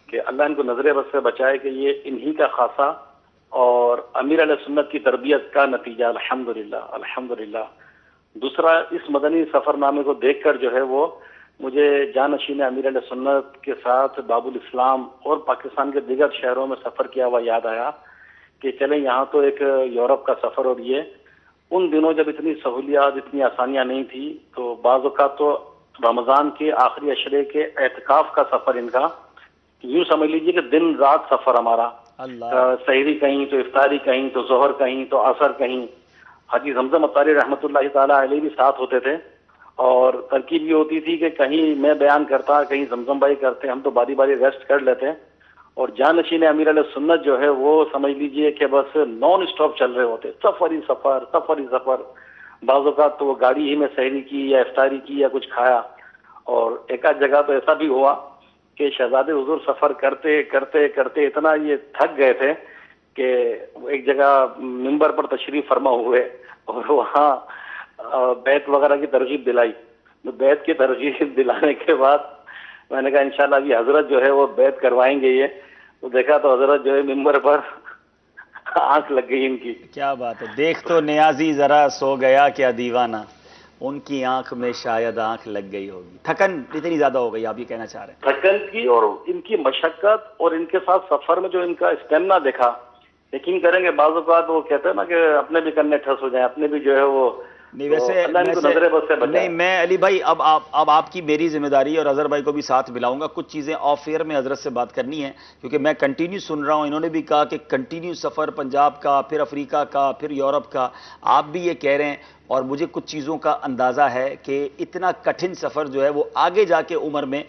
کہ اللہ ان کو نظر بد سے بچائے کہ یہ انہی کا خاصہ اور امیر علیہ سنت کی تربیت کا نتیجہ الحمدللہ الحمدللہ۔ دوسرا، اس مدنی سفر نامے کو دیکھ کر جو ہے وہ مجھے جانشین امیر علیہ سنت کے ساتھ باب الاسلام اور پاکستان کے دیگر شہروں میں سفر کیا ہوا یاد آیا کہ چلیں یہاں تو ایک یورپ کا سفر، اور یہ ان دنوں جب اتنی سہولیات اتنی آسانیاں نہیں تھی، تو بعض اوقات تو رمضان کے آخری عشرے کے اعتکاف کا سفر ان کا، یوں سمجھ لیجئے کہ دن رات سفر ہمارا، سحری کہیں تو افطاری کہیں تو ظہر کہیں تو عصر کہیں۔ حاجی زمزم اطاری رحمۃ اللہ تعالی علیہ بھی ساتھ ہوتے تھے، اور ترکیب یہ ہوتی تھی کہ کہیں میں بیان کرتا کہیں زمزم بھائی کرتے، ہم تو باری باری ریسٹ کر لیتے، اور جانشین امیر علیہ سنت جو ہے وہ سمجھ لیجئے کہ بس نان اسٹاپ چل رہے ہوتے، سفر ہی سفر سفر ہی سفر۔ بعض اوقات تو وہ گاڑی ہی میں سحری کی یا افطاری کی یا کچھ کھایا، اور ایک آدھ جگہ تو ایسا بھی ہوا کہ شہزادے حضور سفر کرتے کرتے کرتے اتنا یہ تھک گئے تھے کہ ایک جگہ ممبر پر تشریف فرما ہوئے اور وہاں بیت وغیرہ کی ترغیب دلائی۔ بیت کی ترغیب دلانے کے بعد میں نے کہا انشاءاللہ ابھی حضرت جو ہے وہ بیت کروائیں گے، یہ تو دیکھا تو حضرت جو ہے ممبر پر آنکھ لگ گئی ان کی۔ کیا بات ہے، دیکھ تو نیازی ذرا سو گیا کیا دیوانہ، ان کی آنکھ میں شاید آنکھ لگ گئی ہوگی۔ تھکن اتنی زیادہ ہو گئی آپ یہ کہنا چاہ رہے ہیں؟ تھکن کی اور ان کی مشقت اور ان کے ساتھ سفر میں جو ان کا اسٹیمنا دیکھا، یقین کریں گے بعض اوقات وہ کہتے ہیں نا کہ اپنے بھی کرنے ٹھس ہو جائیں، اپنے بھی جو ہے وہ نہیں ویسے میں علی بھائی اب آپ کی میری ذمہ داری ہے اور اظہر بھائی کو بھی ساتھ ملاؤں گا، کچھ چیزیں آف ایئر میں حضرت سے بات کرنی ہے کیونکہ میں کنٹینیو سن رہا ہوں، انہوں نے بھی کہا کہ کنٹینیو سفر پنجاب کا، پھر افریقہ کا، پھر یورپ کا، آپ بھی یہ کہہ رہے ہیں، اور مجھے کچھ چیزوں کا اندازہ ہے کہ اتنا کٹھن سفر جو ہے وہ آگے جا کے عمر میں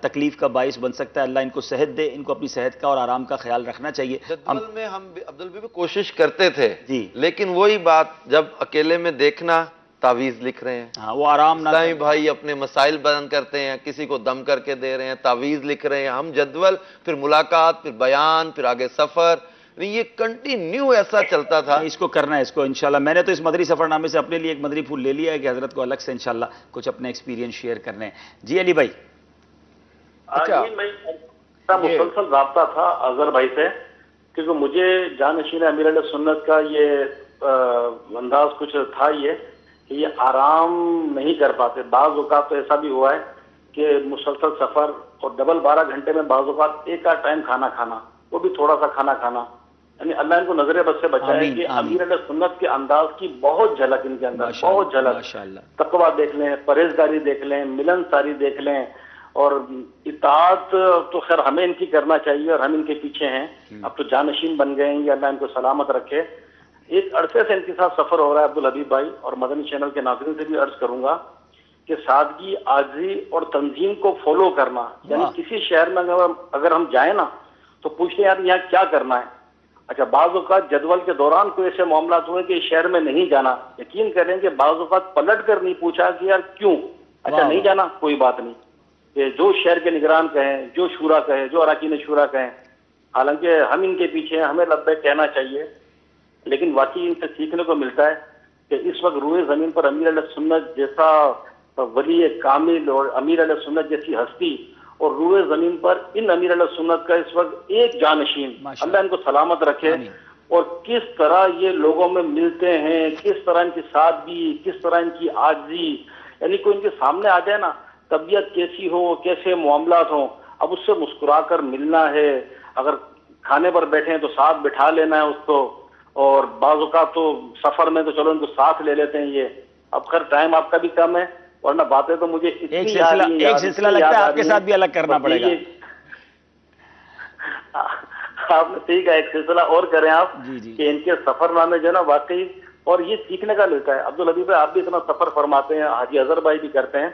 تکلیف کا باعث بن سکتا ہے۔ اللہ ان کو صحت دے، ان کو اپنی صحت کا اور آرام کا خیال رکھنا چاہیے۔ جدول میں ہم عبدالبی بھی کوشش کرتے تھے جی، لیکن وہی بات جب اکیلے میں دیکھنا، تعویذ لکھ رہے ہیں، ہاں وہ آرام نہ اسلامی بھائی اپنے مسائل بیان کرتے ہیں، کسی کو دم کر کے دے رہے ہیں، تعویذ لکھ رہے ہیں، ہم جدول، پھر ملاقات، پھر بیان، پھر آگے سفر، یہ کنٹینیو ایسا چلتا تھا۔ اس کو کرنا ہے، اس کو انشاءاللہ میں نے تو اس مدری سفر نامے سے اپنے لیے ایک مدری پھول لے لیا ہے کہ حضرت کو الگ سے انشاءاللہ کچھ اپنے ایکسپیرینس شیئر کرنے ہیں۔ جی علی بھائی مسلسل رابطہ تھا اظہر بھائی سے، کیونکہ مجھے جانشین امیر علیہ سنت کا یہ انداز کچھ تھا یہ کہ یہ آرام نہیں کر پاتے۔ بعض اوقات تو ایسا بھی ہوا ہے کہ مسلسل سفر اور ڈبل 12 گھنٹے میں بعض اوقات ایک آدھ ٹائم کھانا کھانا، وہ بھی تھوڑا سا کھانا کھانا، یعنی اللہ ان کو نظر بد سے بچائے کہ امیر علیہ سنت کے انداز کی بہت جھلک ان کے اندر، بہت جھلک، تقویٰ دیکھ لیں، پرہیزگاری دیکھ لیں، ملن ساری دیکھ لیں، اور اطاعت تو خیر ہمیں ان کی کرنا چاہیے اور ہم ان کے پیچھے ہیں، اب تو جانشین بن گئے ہیں، یہ اللہ ان کو سلامت رکھے۔ ایک عرصے سے ان کے ساتھ سفر ہو رہا ہے عبدالحبیب بھائی، اور مدنی چینل کے ناظرین سے بھی عرض کروں گا کہ سادگی، عاجزی اور تنظیم کو فالو کرنا، یعنی کسی شہر میں اگر ہم جائیں نا تو پوچھتے ہیں یار یہاں کیا کرنا ہے۔ اچھا بعض اوقات جدول کے دوران کوئی ایسے معاملات ہوئے کہ اس شہر میں نہیں جانا، یقین کریں کہ بعض اوقات پلٹ کر نہیں پوچھا کہ یار کیوں، اچھا نہیں جانا کوئی بات نہیں، کہ جو شہر کے نگران کہیں، جو شورا کہیں، جو اراکین شورا کہیں، حالانکہ ہم ان کے پیچھے ہیں، ہمیں لبیک کہنا چاہیے، لیکن واقعی ان سے سیکھنے کو ملتا ہے کہ اس وقت روئے زمین پر امیر علیہ سنت جیسا ولی کامل اور امیر علیہ سنت جیسی ہستی، اور روئے زمین پر ان امیر علیہ سنت کا اس وقت ایک جانشین، اللہ ان کو سلامت رکھے، اور کس طرح یہ لوگوں میں ملتے ہیں، کس طرح ان کی سادگی، کس طرح ان کی عاجزی، یعنی کوئی ان کے سامنے آ جائے نا، طبیعت کیسی ہو، کیسے معاملات ہوں، اب اس سے مسکرا کر ملنا ہے، اگر کھانے پر بیٹھے ہیں تو ساتھ بٹھا لینا ہے اس کو، اور بعض اوقات تو سفر میں تو چلو ان کو ساتھ لے لیتے ہیں یہ. اب خیر ٹائم آپ کا بھی کم ہے، ورنہ باتیں تو مجھے ایک سلسلہ لگتا ہے آپ کے ساتھ بھی الگ کرنا پڑے گا. آپ نے ٹھیک ہے، ایک سلسلہ اور کریں آپ کہ ان کے سفر نامے جو ہے نا واقعی، اور یہ سیکھنے کا ملتا ہے. عبدالحبیب بھائی آپ بھی اتنا سفر فرماتے ہیں، حاجی اظہر بھائی بھی کرتے ہیں،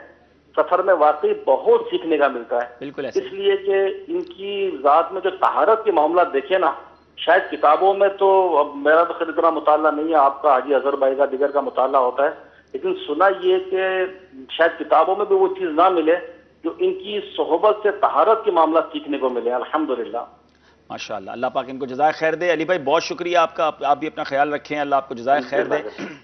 سفر میں واقعی بہت سیکھنے کا ملتا ہے. بالکل اس لیے کہ ان کی ذات میں جو طہارت کے معاملات دیکھیں نا، شاید کتابوں میں تو، اب میرا تو خیر اتنا مطالعہ نہیں ہے، آپ کا حاجی اظہر بھائی کا دیگر کا مطالعہ ہوتا ہے، لیکن سنا یہ کہ شاید کتابوں میں بھی وہ چیز نہ ملے جو ان کی صحبت سے طہارت کے معاملات سیکھنے کو ملے. الحمدللہ ماشاءاللہ، اللہ پاک ان کو جزائے خیر دے. علی بھائی بہت شکریہ آپ کا، آپ بھی اپنا خیال رکھیں، اللہ آپ کو جزائے خیر دے.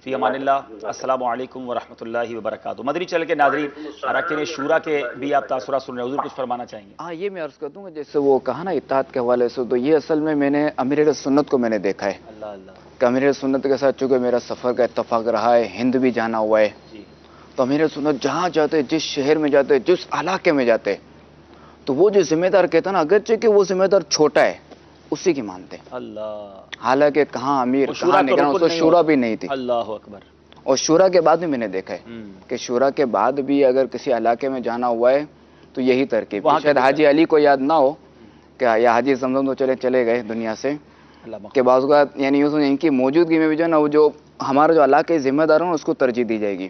فی امان اللہ. السلام علیکم ورحمۃ اللہ وبرکاتہ. مدنی چینل کے ناظرین، اراکین شورا کے بھی آپ تاثرات سن رہے ہیں، حضور کچھ فرمانا چاہیں گے؟ ہاں، یہ میں عرض کر دوں گا، جیسے وہ کہا نا اتحاد کے حوالے سے، تو یہ اصل میں نے امیر اہل سنت کو میں نے دیکھا ہے کہ امیر اہل سنت کے ساتھ چونکہ میرا سفر کا اتفاق رہا ہے، ہند بھی جانا ہوا ہے، تو امیر اہل سنت جہاں جاتے، جس شہر میں جاتے، جس علاقے میں جاتے، تو وہ جو ذمہ دار کہتا نا، اگرچہ کہ وہ ذمہ دار چھوٹا ہے، اسی کی مانتے. اللہ، حالانکہ کہاں امیر کہاں نگران، اس کو شورا بھی نہیں تھی. اللہ اکبر. اور شورا کے بعد بھی میں نے دیکھا ہے کہ شورا کے بعد بھی اگر کسی علاقے میں جانا ہوا ہے تو یہی ترکیب. شاید حاجی علی کو یاد نہ ہو کہ یا حاجی زمزم تو چلے گئے دنیا سے، کہ بعض اوقات یعنی یوں ان کی موجودگی میں بھی جو ہے نا، وہ جو ہمارا جو علاقے ذمہ دار ہوں اس کو ترجیح دی جائے گی،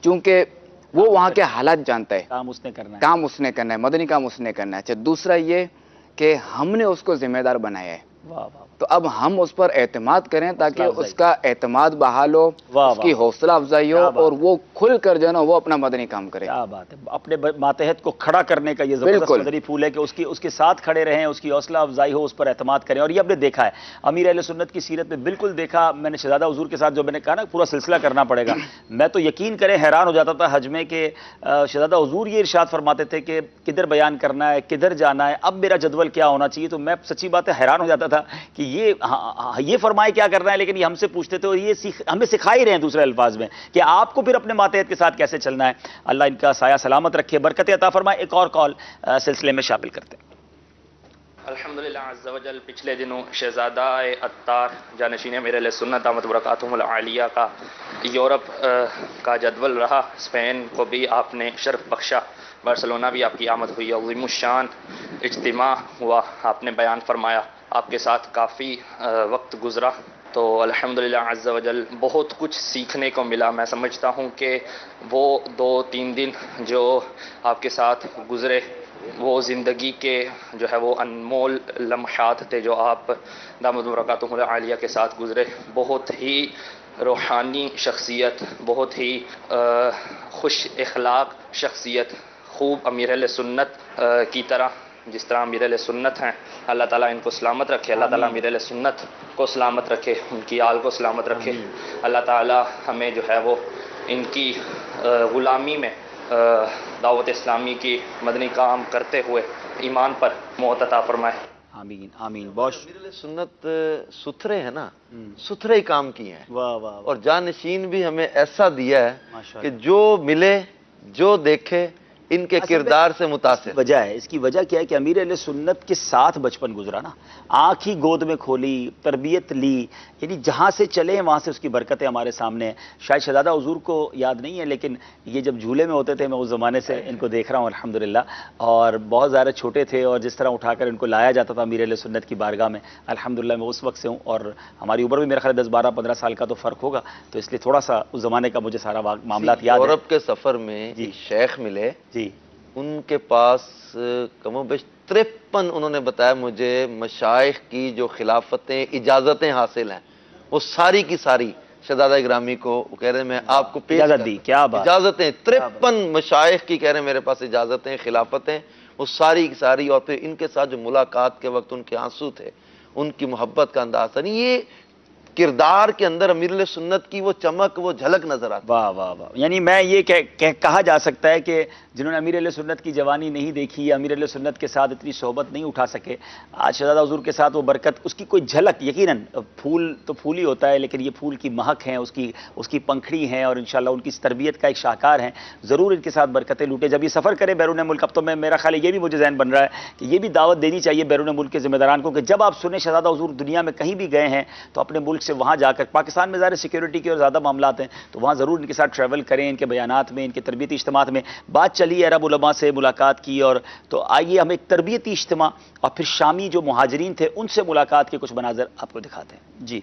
چونکہ وہ وہاں کے حالات جانتا ہے، کام اس نے کرنا ہے، کام اس نے کرنا ہے، مدنی کام اس نے کرنا ہے. اچھا، دوسرا یہ کہ ہم نے اس کو ذمہ دار بنایا ہے، تو اب ہم اس پر اعتماد کریں تاکہ اس کا اعتماد بحال ہو، اس کی حوصلہ افزائی ہو، اور وہ کھل کر جو ہے نا وہ اپنا مدنی کام کرے. کیا بات ہے، اپنے ماتحت کو کھڑا کرنے کا یہ زبردست مدنی پھول ہے کہ اس کے ساتھ کھڑے رہیں، اس کی حوصلہ افزائی ہو، اس پر اعتماد کریں. اور یہ آپ نے دیکھا ہے امیر اہل سنت کی سیرت میں، بالکل دیکھا میں نے شہزادہ حضور کے ساتھ، جو میں نے کہا نا پورا سلسلہ کرنا پڑے گا، میں تو یقین کریں حیران ہو جاتا تھا حج میں کہ شہزادہ حضور یہ ارشاد فرماتے تھے کہ کدھر بیان کرنا ہے، کدھر جانا ہے، اب میرا جدول کیا ہونا چاہیے. تو میں سچی بات ہے حیران ہو جاتا تھا کہ یہ فرمائے کیا کرنا ہے، لیکن یہ ہم سے پوچھتے تھے، اور یہ ہمیں سکھا ہی رہے ہیں دوسرے الفاظ میں کہ آپ کو پھر اپنے ماتحت کے ساتھ کیسے چلنا ہے. اللہ ان کا سایہ سلامت رکھے، برکت عطا فرمائے. ایک اور کال سلسلے میں شامل کرتے ہیں. الحمدللہ عز و جل، پچھلے دنوں شہزادہ عطار جانشین امیر اہل سنت دامت برکاتہم العالیہ کا یورپ کا جدول رہا. اسپین کو بھی آپ نے شرف بخشا، بارسلونا بھی آپ کی آمد ہوئی، عظیم الشان اجتماع ہوا، آپ نے بیان فرمایا، آپ کے ساتھ کافی وقت گزرا. تو الحمدللہ عز و جل بہت کچھ سیکھنے کو ملا. میں سمجھتا ہوں کہ وہ 2-3 دن جو آپ کے ساتھ گزرے، وہ زندگی کے جو ہے وہ انمول لمحات تھے جو آپ دامت برکاتہم العالیہ کے ساتھ گزرے. بہت ہی روحانی شخصیت، بہت ہی خوش اخلاق شخصیت، خوب امیر اہل سنت کی طرح، جس طرح امیر اہل سنت ہیں. اللہ تعالیٰ ان کو سلامت رکھے، اللہ تعالیٰ امیر اہل سنت کو سلامت رکھے، ان کی آل کو سلامت رکھے. اللہ تعالیٰ ہمیں جو ہے وہ ان کی غلامی میں دعوت اسلامی کی مدنی کام کرتے ہوئے ایمان پر موت عطا فرمائے. آمین آمین. بہت امیر اہل سنت ستھرے ہیں نا، ستھرے ہی کام کیے ہیں. واہ واہ. اور جانشین بھی ہمیں ایسا دیا ہے کہ جو ملے، جو دیکھے، ان کے کردار سے متاثر. وجہ ہے اس کی، وجہ کیا ہے کہ امیر اہل سنت کے ساتھ بچپن گزرا نا، آنکھ ہی گود میں کھولی، تربیت لی، یعنی جہاں سے چلے وہاں سے اس کی برکتیں ہمارے سامنے ہیں. شاید شہزادہ حضور کو یاد نہیں ہے، لیکن یہ جب جھولے میں ہوتے تھے، میں اس زمانے سے ان کو دیکھ رہا ہوں الحمدللہ، اور بہت زیادہ چھوٹے تھے، اور جس طرح اٹھا کر ان کو لایا جاتا تھا امیر اہل سنت کی بارگاہ میں. الحمدللہ میں اس وقت سے ہوں، اور ہماری عمر بھی میرا خیال 10-12-15 سال کا تو فرق ہوگا، تو اس لیے تھوڑا سا اس زمانے کا مجھے سارا معاملات یاد ہے. یورپ کے سفر میں ایک شیخ ملے، ان کے پاس کم و بیش 53 انہوں نے بتایا مجھے مشائخ کی جو خلافتیں، اجازتیں حاصل ہیں، وہ ساری کی ساری شہزادہ گرامی کو وہ کہہ رہے ہیں میں آپ کو اجازت دی. کیا بات، اجازتیں 53 مشائخ کی کہہ رہے ہیں میرے پاس اجازتیں، خلافتیں، وہ ساری کی ساری. اور پھر ان کے ساتھ جو ملاقات کے وقت ان کے آنسو تھے، ان کی محبت کا انداز تھا. یہ کردار کے اندر امیر علیہ سنت کی وہ چمک، وہ جھلک نظر آتی ہے۔ واہ واہ واہ، یعنی میں یہ کہا جا سکتا ہے کہ جنہوں نے امیر علیہ سنت کی جوانی نہیں دیکھی یا امیر علیہ سنت کے ساتھ اتنی صحبت نہیں اٹھا سکے، آج شہزادہ حضور کے ساتھ وہ برکت، اس کی کوئی جھلک، یقیناً پھول تو پھول ہی ہوتا ہے، لیکن یہ پھول کی مہک ہیں، اس کی پنکھڑی ہیں، اور انشاءاللہ ان کی تربیت کا ایک شاہکار ہیں، ضرور ان کے ساتھ برکتیں لوٹے جب یہ سفر کرے بیرون ملک۔ اب تو میرا خیال ہے یہ بھی مجھے ذہن بن رہا ہے کہ یہ بھی دعوت دینی چاہیے بیرون ملک کے ذمہ داران کو کہ جب آپ سنیں شہزادہ حضور دنیا میں کہیں بھی گئے ہیں تو اپنے ملک سے وہاں جا کر، پاکستان میں ظاہر سیکیورٹی کے اور زیادہ معاملات ہیں تو وہاں ضرور ان کے ساتھ ٹریول کریں، ان کے بیانات میں، ان کے تربیتی اجتماعات میں بات چلی عرب علماء سے ملاقات کی، اور تو آئیے ہم ایک تربیتی اجتماع اور پھر شامی جو مہاجرین تھے ان سے ملاقات کے کچھ مناظر آپ کو دکھاتے ہیں۔ جی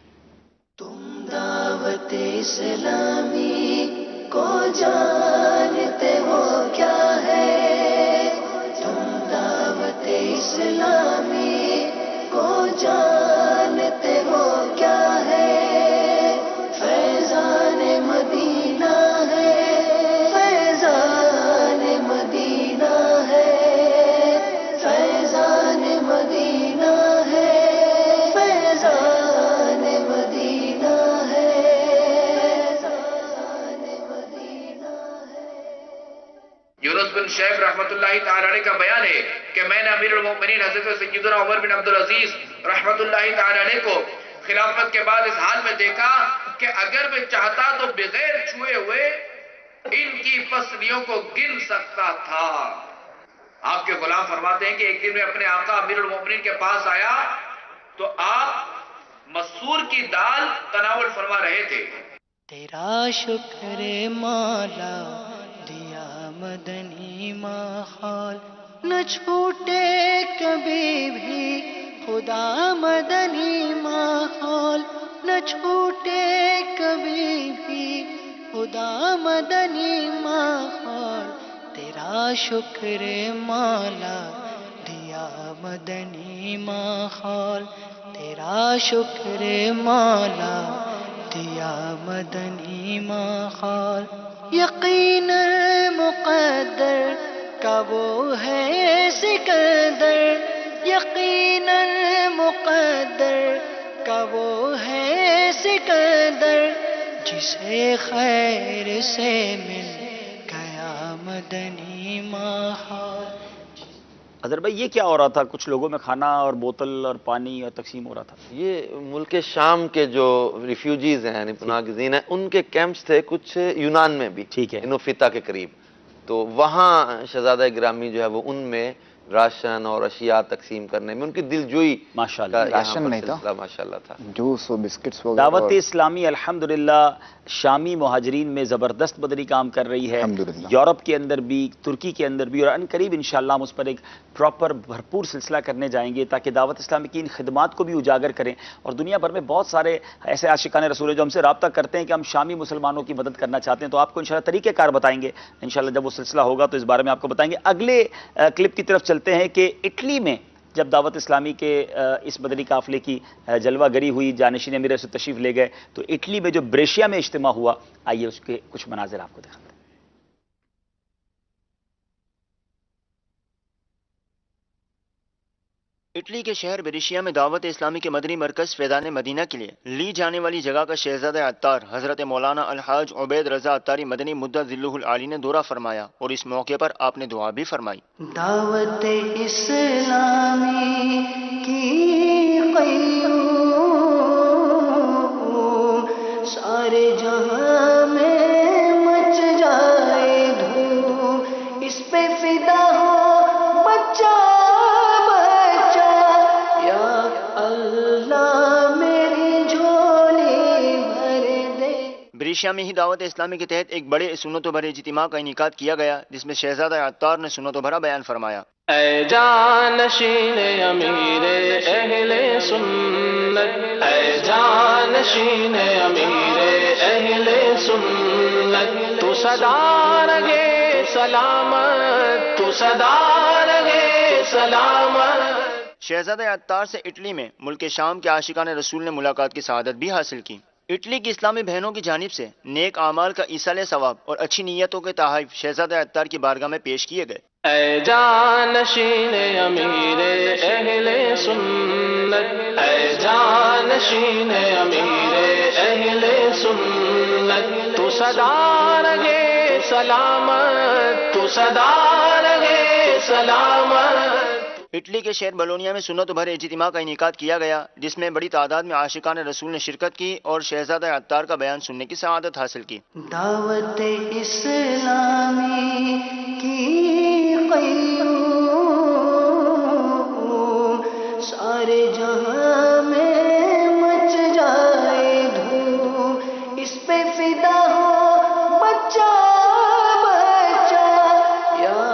دعوت اسلامی کو جانتے ہو کیا ہے، تم دعوت اسلامی کو جانتے ہو کیا ہے، فیضان مدینہ ہے، فیضان مدینہ ہے، فیضان مدینہ ہے، فیضان مدینہ ہے، فیضان مدینہ ہے۔ یونس بن شعیب رحمۃ اللہ تعالی علیہ کا بیان ہے کہ میں نے امیر المومنین حضرت سیدنا عمر بن عبدالعزیز رحمۃ اللہ تعالی علیہ کو خلافت کے بعد اس حال میں دیکھا کہ اگر میں چاہتا تو بغیر چھوئے ہوئے ان کی پسلیوں کو گن سکتا تھا۔ آپ کے غلام فرماتے ہیں کہ ایک دن میں اپنے آقا امیر المومنین کے پاس آیا تو آپ مسور کی دال تناول فرما رہے تھے۔ تیرا شکر مولا دیا مدنی ماحول، نہ چھوٹے کبھی بھی خدا مدنی ماحول، نہ چھوٹے کبھی بھی خدا مدنی ماحول، تیرا شکر مولا دیا مدنی ماحول، تیرا شکر مولا دیا مدنی ماحول، یقین مقدر کا وہ ہے سکندر، یقین مقدر کا وہ ہے سکندر، جسے خیر سے مل گیا مدنی ماحول۔ اظہر بھائی یہ کیا ہو رہا تھا؟ کچھ لوگوں میں کھانا اور بوتل اور پانی اور تقسیم ہو رہا تھا۔ یہ ملک شام کے جو ریفیوجیز ہیں یعنی پناہ گزین ہیں ان کے کیمپس تھے کچھ یونان میں بھی، ٹھیک ہے، انوفیتا کے قریب، تو وہاں شہزادہ گرامی جو ہے وہ ان میں راشن اور اشیاء تقسیم کرنے میں ان کی دلجوئی ماشاءاللہ، راشن نہیں تھا، ماشاءاللہ تھا، جوس و بسکٹس وغیرہ۔ دعوت اسلامی الحمدللہ شامی مہاجرین میں زبردست بدنی کام کر رہی ہے، یورپ کے اندر بھی، ترکی کے اندر بھی، اور ان قریب انشاءاللہ ہم اس پر ایک پراپر بھرپور سلسلہ کرنے جائیں گے تاکہ دعوت اسلامی کی ان خدمات کو بھی اجاگر کریں، اور دنیا بھر میں بہت سارے ایسے عاشقان رسول ہیں جو ہم سے رابطہ کرتے ہیں کہ ہم شامی مسلمانوں کی مدد کرنا چاہتے ہیں، تو آپ کو انشاءاللہ طریقہ کار بتائیں گے انشاءاللہ جب وہ سلسلہ ہوگا تو اس بارے میں آپ کو بتائیں گے۔ اگلے کلپ کی طرف چلتے ہیں کہ اٹلی میں جب دعوت اسلامی کے اس مدنی قافلے کی جلوہ گری ہوئی، جانشین امیر سے تشریف لے گئے، تو اٹلی میں جو بریشیا میں اجتماع ہوا، آئیے اس کے کچھ مناظر آپ کو دکھاتے ہیں۔ اٹلی کے شہر بریشیا میں دعوت اسلامی کے مدنی مرکز فیضان مدینہ کے لیے لی جانے والی جگہ کا شہزادہ عطار حضرت مولانا الحاج عبید رضا عطاری مدنی مدت ذلہ العالی نے دورہ فرمایا، اور اس موقع پر آپ نے دعا بھی فرمائی۔ دعوت اسلامی کی قیوم سارے جہاں میں مچ جائے دھوم، اس پہ فدا ہو بچہ بچہ، یا اللہ میری جھولی بھر دے۔ بریشیا میں ہی دعوت اسلامی کے تحت ایک بڑے سنت و بھرے اجتماع کا انعقاد کیا گیا، جس میں شہزادہ عطار نے سنت و بھرا بیان فرمایا۔ اے جانشین امیر اہل سنت، اے جانشین امیر اہل سنت، تو صدا رہے سلامت، تو صدا رہے سلامت۔ شہزادہ عطار سے اٹلی میں ملک شام کے عاشقان رسول نے ملاقات کی سعادت بھی حاصل کی۔ اٹلی کی اسلامی بہنوں کی جانب سے نیک اعمال کا ایصال ثواب اور اچھی نیتوں کے تحائف شہزادہ عطار کی بارگاہ میں پیش کیے گئے۔ اے جانشین امیر اہل سنت، سنت اے جانشین امیر اہل سنت تو سدا رہے سلامت تو سدا رہے سلامت۔ اٹلی کے شہر بلونیا میں سنت بھرے اجتماع کا انعقاد کیا گیا جس میں بڑی تعداد میں عاشقان رسول نے شرکت کی اور شہزادہ عطار کا بیان سننے کی سعادت حاصل کی۔ دعوت اسلامی کی قیوم سارے جہاں میں مچ جائے دھوم، اس پہ فدا ہو بچہ بچہ یا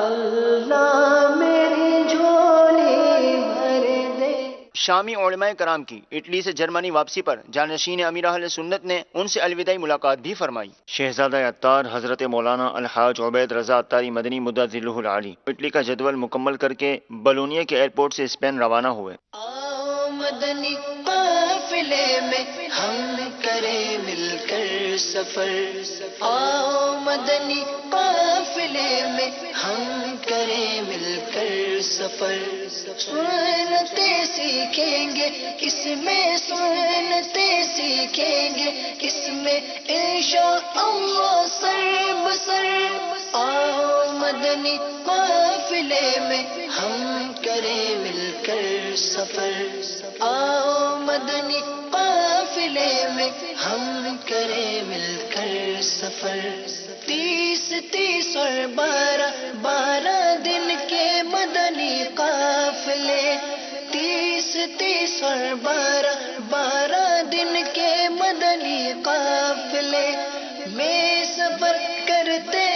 اللہ میری جھولی بھر دے۔ شامی علماء کرام کی اٹلی سے جرمنی واپسی پر جانشین امیر اہل سنت نے ان سے الوداعی ملاقات بھی فرمائی۔ شہزادہ عطار حضرت مولانا الحاج عبید رضا عطاری مدنی مدت ذلہ العالی اٹلی کا جدول مکمل کر کے بلونیا کے ایئرپورٹ سے اسپین روانہ ہوئے۔ آؤ مدنی قافلے میں ہم کریں مل کر سفر، آؤ مدنی قافلے میں ہم کریں مل کر سفر، سنتے سیکھیں گے اس میں سنتے سیکھیں گے اس میں انشاءاللہ سر بسر، آؤ مدنی قافلے میں ہم کریں مل کر سفر، آؤ مدنی قافلے میں ہم کریں مل کر سفر، 30 اور 12 دن کے مدنی قافلے، 30 اور 12 دن کے مدنی قافلے میں سفر کرتے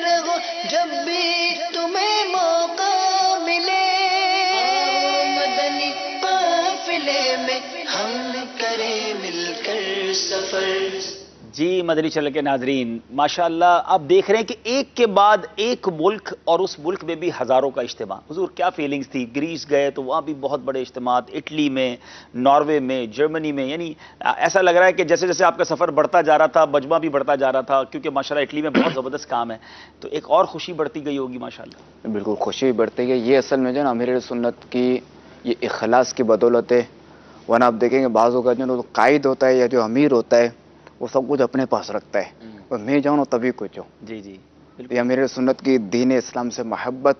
رہو جب بھی تمہیں موقع ملے، مدنی قافلے میں ہم کریں مل کر سفر۔ جی مدنی چینل کے ناظرین، ماشاءاللہ آپ دیکھ رہے ہیں کہ ایک کے بعد ایک ملک، اور اس ملک میں بھی ہزاروں کا اجتماع۔ حضور کیا فیلنگز تھی؟ گریس گئے تو وہاں بھی بہت بڑے اجتماعات، اٹلی میں، ناروے میں، جرمنی میں، یعنی ایسا لگ رہا ہے کہ جیسے جیسے آپ کا سفر بڑھتا جا رہا تھا مجمع بھی بڑھتا جا رہا تھا، کیونکہ ماشاءاللہ اٹلی میں بہت زبردست کام ہے، تو ایک اور خوشی بڑھتی گئی ہوگی ماشاءاللہ۔ بالکل خوشی بڑھتی گئی۔ یہ اصل میں جو ہے نا امیر سنت کی یہ اخلاص کی بدولت ہے، ورنہ آپ دیکھیں گے بعضوں کا جو قائد ہوتا ہے یا جو امیر ہوتا ہے وہ سب کچھ اپنے پاس رکھتا ہے، اور میں جاؤں نا تبھی کچھ ہوں۔ جی جی یہ امیر سنت کی دین اسلام سے محبت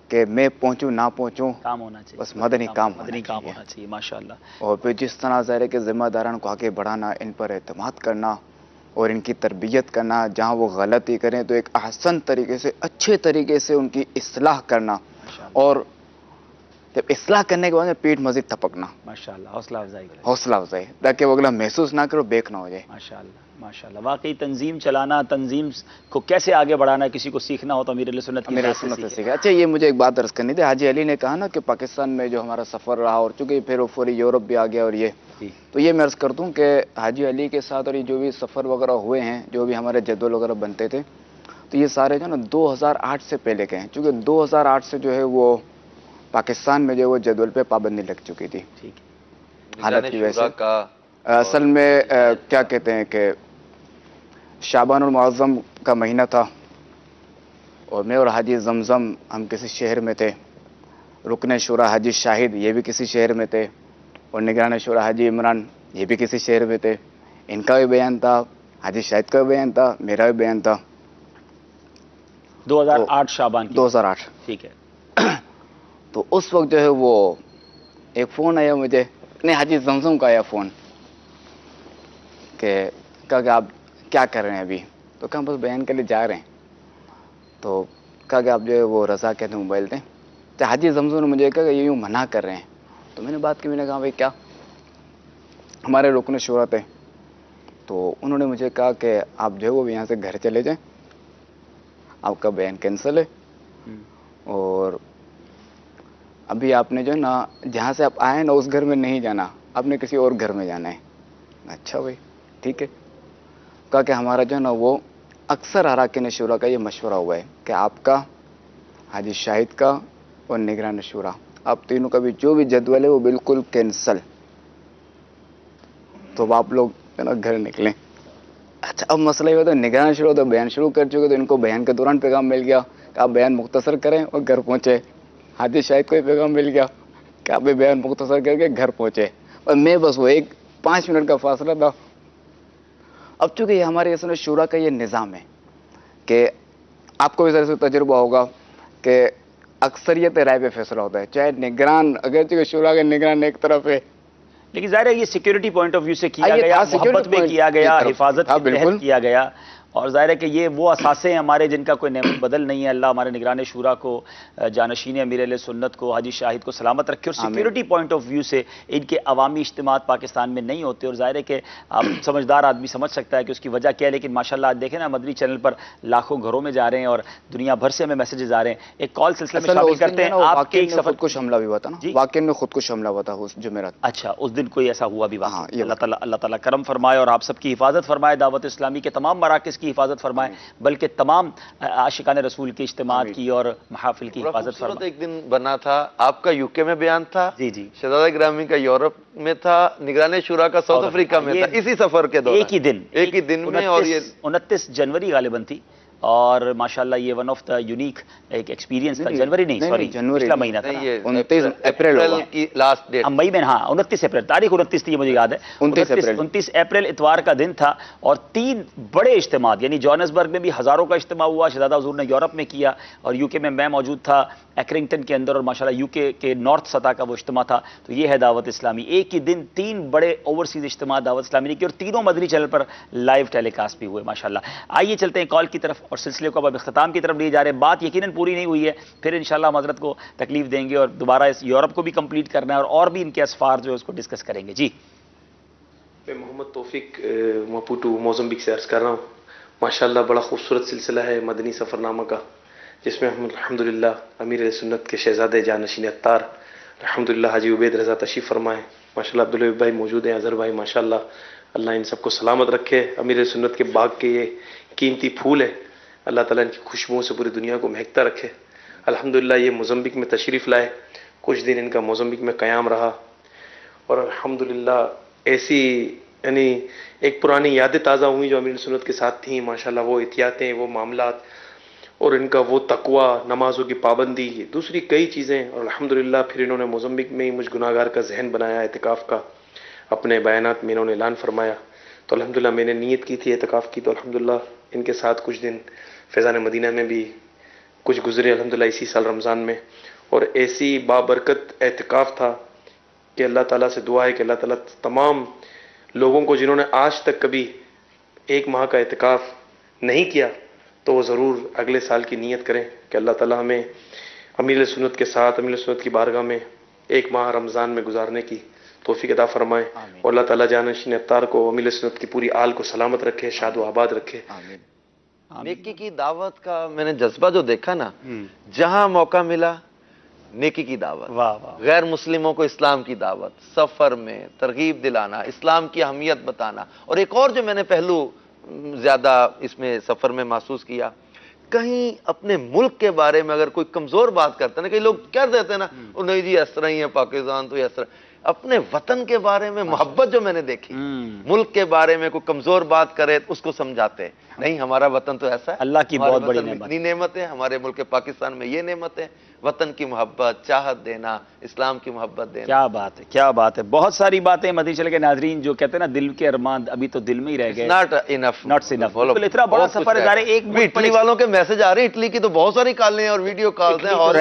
کہ میں پہنچوں نہ پہنچوں کام ہونا چاہیے، بس مدنی کام ہونا چاہیے ماشاءاللہ۔ اور پھر جس طرح ظاہر ہے کہ ذمہ داران کو آگے بڑھانا، ان پر اعتماد کرنا اور ان کی تربیت کرنا، جہاں وہ غلطی کریں تو ایک احسن طریقے سے اچھے طریقے سے ان کی اصلاح کرنا، اور جب اصلاح کرنے کے بعد پیٹ مزید تھپکنا، ماشاءاللہ حوصلہ افزائی حوصلہ افزائی، تاکہ وہ اگلا محسوس نہ کرو بیک نہ ہو جائے۔ ماشاءاللہ ماشاءاللہ، واقعی تنظیم چلانا، تنظیم کو کیسے آگے بڑھانا ہے، کسی کو سیکھنا ہو تو امیر علیہ سنت کی امیر ذات سے سنت سے سیکھے۔ سیکھا۔ اچھا یہ مجھے ایک بات عرض کرنی تھی، حاجی علی نے کہا نا کہ پاکستان میں جو ہمارا سفر رہا اور چونکہ پھر وہ فوری یورپ بھی آ گیا اور یہ، تو یہ میں عرض کرتا ہوں کہ حاجی علی کے ساتھ اور یہ جو بھی سفر وغیرہ ہوئے ہیں، جو بھی ہمارے جدول وغیرہ بنتے تھے، تو یہ سارے جو نا 2008 سے پہلے کے ہیں، چونکہ 2008 سے جو ہے وہ پاکستان میں جو وہ جدول پہ پابندی لگ چکی تھی حالت کی وجہ سے۔ اصل میں کیا کہتے ہیں کہ شعبان المعظم کا مہینہ تھا، اور میں اور حاجی زمزم ہم کسی شہر میں تھے، رکن شورا حاجی شاہد یہ بھی کسی شہر میں تھے، اور نگران شورا حاجی عمران یہ بھی کسی شہر میں تھے۔ ان کا بھی بیان تھا، حاجی شاہد کا بھی بیان تھا، میرا بھی بیان تھا۔ 2008 شعبان کی 2008 ٹھیک ہے۔ تو اس وقت جو ہے وہ ایک فون آیا مجھے، نہیں حاجی زمزم کا آیا فون کہ کہا کہ آپ کیا کر رہے ہیں ابھی؟ تو کہا بس بیان کے لیے جا رہے ہیں۔ تو کہا کہ آپ جو ہے وہ رضا کہتے ہیں موبائل دیں۔ تو حاجی زمزم نے مجھے کہا کہ یہ یوں منع کر رہے ہیں۔ تو میں نے بات کی، میں نے کہا بھائی کیا؟ ہمارے رکن شورا تھے، تو انہوں نے مجھے کہا کہ آپ جو ہے وہ یہاں سے گھر چلے جائیں، آپ کا بیان کینسل ہے، اور ابھی آپ نے جو ہے نا جہاں سے آپ آئے نا اس گھر میں نہیں جانا، آپ نے کسی اور گھر میں جانا ہے۔ اچھا بھائی ٹھیک ہے۔ کہا کہ ہمارا جو ہے نا وہ اکثر اراکین شورا کا یہ مشورہ ہوا ہے کہ آپ کا، حاجی شاہد کا اور نگران شورا، آپ تینوں کا بھی جو بھی جدول ہے وہ بالکل کینسل، تو آپ لوگ جو ہے نا گھر نکلیں۔ اچھا اب مسئلہ یہ ہوتا ہے نگران شروع تو بیان شروع کر چکے، تو ان کو بیان کے دوران پیغام مل گیا کہ آپ بیان مختصر کریں اور گھر پہنچے۔ حاجی شاہد کو پیغام مل گیا کہ آپ بیان مختصر کر کے گھر پہنچے اور میں بس وہ 5 منٹ کا فاصلہ تھا. اب چونکہ یہ ہمارے اصل شورا کا یہ نظام ہے کہ آپ کو اس طرح سے تجربہ ہوگا کہ اکثریت رائے پہ فیصلہ ہوتا ہے, چاہے نگران اگرچہ شورا کا نگران ایک طرف ہے, لیکن ظاہر ہے یہ سیکیورٹی پوائنٹ آف ویو سے کیا گیا, محبت میں کیا گیا, حفاظت کے تحت کیا گیا, اور ظاہر ہے کہ یہ وہ اثاثے ہیں ہمارے جن کا کوئی نعمت بدل نہیں ہے. اللہ ہمارے نگران شورا کو, جانشین امیر علیہ سنت کو, حاجی شاہد کو سلامت رکھے, اور سیکیورٹی پوائنٹ آف ویو سے ان کے عوامی اجتماعات پاکستان میں نہیں ہوتے, اور ظاہر ہے کہ آپ سمجھدار آدمی سمجھ سکتا ہے کہ اس کی وجہ کیا ہے. لیکن ماشاءاللہ آج دیکھیں نا مدنی چینل پر لاکھوں گھروں میں جا رہے ہیں اور دنیا بھر سے ہمیں میسیجز آ رہے ہیں. ایک کال سلسلے میں شامل کرتے ہیں. آپ کے ایک سفر خودکش حملہ بھی ہوا تھا نا, واقعی میں خودکش حملہ ہوا تھا اس جمعرات. اچھا, اس دن کوئی ایسا ہوا بھی وہاں. اللہ تعالیٰ کرم فرمائے اور آپ سب کی حفاظت فرمائے, دعوت اسلامی کے تمام مراکز کی حفاظت فرمائے, بلکہ تمام عاشقان رسول کے اجتماعات کی اور محافل کی حفاظت فرمائے. ایک دن بنا تھا آپ کا UK میں بیان تھا, جی جی, شہزادہ گرامی کا یورپ میں تھا, نگران شورا کا ساؤتھ افریقہ میں تھا, اسی سفر کے دوران ایک ہی دن میں. اور یہ 29 جنوری غالباً تھی, اور ماشاءاللہ یہ ون آف دا یونیک ایک ایکسپیرینس تھا. جنوری نہیں, سوری, پچھلا مہینہ تھا, 29 اپریل کی لاسٹ ڈیٹ, مئی میں. ہاں 29 اپریل, تاریخ 29 تھی مجھے یاد ہے, 29 اپریل اتوار کا دن تھا. اور 3 بڑے اجتماعات, یعنی جوہانسبرگ میں بھی ہزاروں کا اجتماع ہوا, شہزادہ حضور نے یورپ میں کیا, اور UK میں موجود تھا ایکرنگٹن کے اندر, اور ماشاءاللہ UK کے نارتھ سطح کا وہ اجتماع تھا. تو یہ ہے دعوت اسلامی. ایک ہی دن 3 بڑے اوورسیز اجتماع دعوت اسلامی نے کی, اور تینوں مدنی چینل پر لائیو ٹیلی کاسٹ بھی ہوئے ماشاءاللہ. آئیے چلتے ہیں کال کی طرف, اور سلسلے کو اب اختتام کی طرف لیے جا رہے ہیں. بات یقیناً پوری نہیں ہوئی ہے, پھر انشاءاللہ ہم حضرت کو تکلیف دیں گے اور دوبارہ اس یورپ کو بھی کمپلیٹ کرنا ہے, اور بھی ان کے اسفار جو ہے اس کو ڈسکس کریں گے. جی, میں محمد توفیق ماپوٹو موزمبیک سے عرض کر رہا ہوں. ماشاءاللہ بڑا خوبصورت سلسلہ ہے مدنی سفر نامہ کا, جس میں ہم الحمدللہ امیر علیہ سنت کے شہزادے جانشین اتار الحمدللہ حاجی عبید رضا تشریف فرمائے. ماشاءاللہ عبدالوہاب بھائی موجود ہیں, اظہر بھائی, ماشاءاللہ اللہ ان سب کو سلامت رکھے. امیر علیہ سنت کے باغ کے یہ قیمتی پھول ہے, اللہ تعالیٰ ان کی خوشبوؤں سے پوری دنیا کو مہکتا رکھے. الحمدللہ یہ موزمبیک میں تشریف لائے, کچھ دن ان کا موزمبیک میں قیام رہا, اور الحمدللہ ایسی یعنی ایک پرانی یادیں تازہ ہوئی جو امیر سنت کے ساتھ تھیں. ماشاءاللہ وہ احتیاطیں, وہ معاملات, اور ان کا وہ تقوی, نمازوں کی پابندی, دوسری کئی چیزیں. اور الحمدللہ پھر انہوں نے موزمبیک میں ہی مجھ گناہگار کا ذہن بنایا اعتکاف کا, اپنے بیانات میں انہوں نے اعلان فرمایا. تو الحمدللہ میں نے نیت کی تھی اعتکاف کی, تو الحمدللہ ان کے ساتھ کچھ دن فیضان مدینہ میں بھی کچھ گزرے الحمدللہ اسی سال رمضان میں. اور ایسی بابرکت اعتکاف تھا کہ اللہ تعالیٰ سے دعا ہے کہ اللہ تعالیٰ تمام لوگوں کو جنہوں نے آج تک کبھی 1 ماہ کا اعتکاف نہیں کیا, تو وہ ضرور اگلے سال کی نیت کریں کہ اللہ تعالیٰ ہمیں امیر سنت کے ساتھ امیر سنت کی بارگاہ میں 1 ماہ رمضان میں گزارنے کی توفیق عطا فرمائے. اور اللہ تعالیٰ جانشین اتار کو, امیر سنت کی پوری آل کو سلامت رکھے, شاد و آباد رکھے. نیکی کی دعوت کا میں نے جذبہ جو دیکھا نا, جہاں موقع ملا نیکی کی دعوت, غیر مسلموں کو اسلام کی دعوت, سفر میں ترغیب دلانا, اسلام کی اہمیت بتانا. اور ایک اور جو میں نے پہلو زیادہ اس میں سفر میں محسوس کیا, کہیں اپنے ملک کے بارے میں اگر کوئی کمزور بات کرتا ہے نا, کئی لوگ کہہ دیتے ہیں نا, نہیں جی اس طرح ہی ہے پاکستان تو اس طرح, اپنے وطن کے بارے میں محبت جو میں نے دیکھی, ملک کے بارے میں کوئی کمزور بات کرے اس کو سمجھاتے نہیں, ہمارا وطن تو ایسا ہے, اللہ کی بہت بڑی نعمت, اتنی نعمت ہے ہمارے ملک پاکستان میں, یہ نعمت ہے وطن کی محبت, چاہت دینا, اسلام کی محبت دینا. کیا بات ہے, کیا بات ہے. بہت ساری باتیں مدنی چینل کے ناظرین جو کہتے ہیں نا دل کے ارمان ابھی تو دل میں ہی رہ گئے, not enough. بالکل اتنا بڑا سفر ہے. ایک اٹلی والوں کے میسج آ رہے ہیں, اٹلی کی تو بہت ساری کالیں ہیں اور ویڈیو کالز ہیں, اور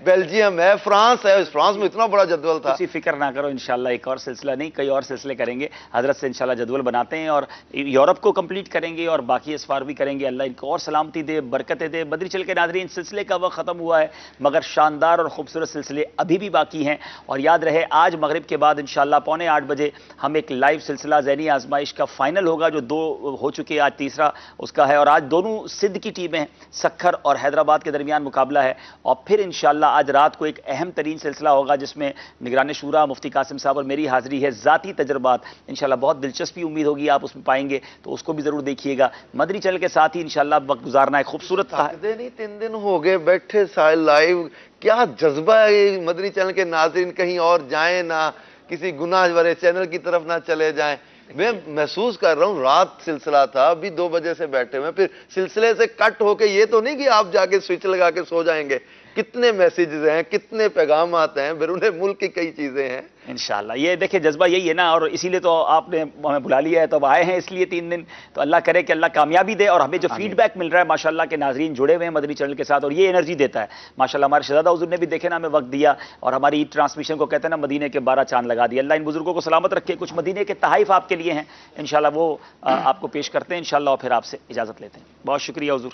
بیلجیم ہے, فرانس ہے, فرانس میں اتنا بڑا جدول تھا. کسی فکر نہ کرو, انشاءاللہ ایک اور سلسلہ نہیں کئی اور سلسلے کریں گے, حضرت سے انشاءاللہ جدول بناتے ہیں, اور یورپ کو کمپلیٹ کریں گے اور باقی اسفار بھی کریں گے. اللہ ان کو اور سلامتی دے, برکتیں دے. مدنی چینل کے ناظرین سلسلے کا وقت ختم ہوا ہے, مگر شاندار اور خوبصورت سلسلے ابھی بھی باقی ہیں. اور یاد رہے آج مغرب کے بعد انشاءاللہ 7:45 بجے ہم ایک لائیو سلسلہ ذہنی آزمائش کا فائنل ہوگا, جو 2 ہو چکے, آج تیسرا اس کا ہے. اور آج دونوں سندھ کی ٹیمیں, سکھر اور حیدرآباد کے درمیان مقابلہ ہے. اور پھر انشاءاللہ آج رات کو ایک اہم ترین سلسلہ ہوگا جس میں نگران شورا مفتی قاسم صاحب اور میری حاضری ہے, ذاتی تجربات. انشاءاللہ بہت دلچسپی امید ہوگی آپ اس میں پائیں گے, تو اس کو بھی ضرور دیکھیے گا. مدنی چینل کے ساتھ ہی انشاءاللہ وقت گزارنا ہے خوبصورت. نہیں 3 دن ہو گئے بیٹھے سائل لائیو, کیا جذبہ ہے مدنی چینل کے ناظرین, کہیں اور جائیں نہ, کسی گناہ بھرے چینل کی طرف نہ چلے جائیں. میں محسوس کر رہا ہوں, رات سلسلہ تھا, ابھی 2 بجے سے بیٹھے ہوئے, پھر سلسلے سے کٹ ہو کے, یہ تو نہیں کہ آپ جا کے سوئچ لگا کے سو جائیں گے, کتنے میسیجز ہیں, کتنے پیغامات ہیں, بیرون ملک کی کئی چیزیں ہیں. انشاءاللہ یہ دیکھیں جذبہ یہی ہے نا, اور اسی لیے تو آپ نے ہمیں بلا لیا ہے, تو اب آئے ہیں اس لیے 3 دن. تو اللہ کرے کہ اللہ کامیابی دے, اور ہمیں جو فیڈ بیک مل رہا ہے ماشاءاللہ کہ ناظرین جڑے ہوئے ہیں مدنی چینل کے ساتھ, اور یہ انرجی دیتا ہے ماشاءاللہ. ہمارے شہزادہ حضور نے بھی دیکھے نا ہمیں وقت دیا, اور ہماری عید ٹرانسمیشن کو کہتے ہیں نا مدینے کے 12 چاند لگا دیا. اللہ ان بزرگوں کو سلامت رکھے. کچھ مدینے کے تحائف آپ کے لیے ہیں انشاءاللہ, وہ آپ کو پیش کرتے ہیں انشاءاللہ, اور پھر آپ سے اجازت لیتے ہیں. بہت شکریہ حضور,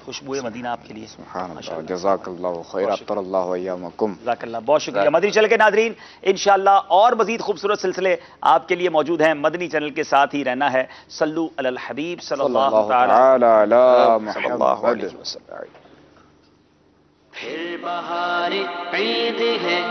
خوشبوئے مدینہ آپ کے لیے. سبحان اللہ, جزاک اللہ خیر, ابطر اللہ ایامکم. جزاک اللہ, بہت شکریہ. مدنی چینل کے ناظرین انشاءاللہ اور مزید خوبصورت سلسلے آپ کے لیے موجود ہیں. مدنی چینل کے ساتھ ہی رہنا ہے. صلو علی الحبیب صلی اللہ تعالی علی محمد. پھر بہار عید ہے.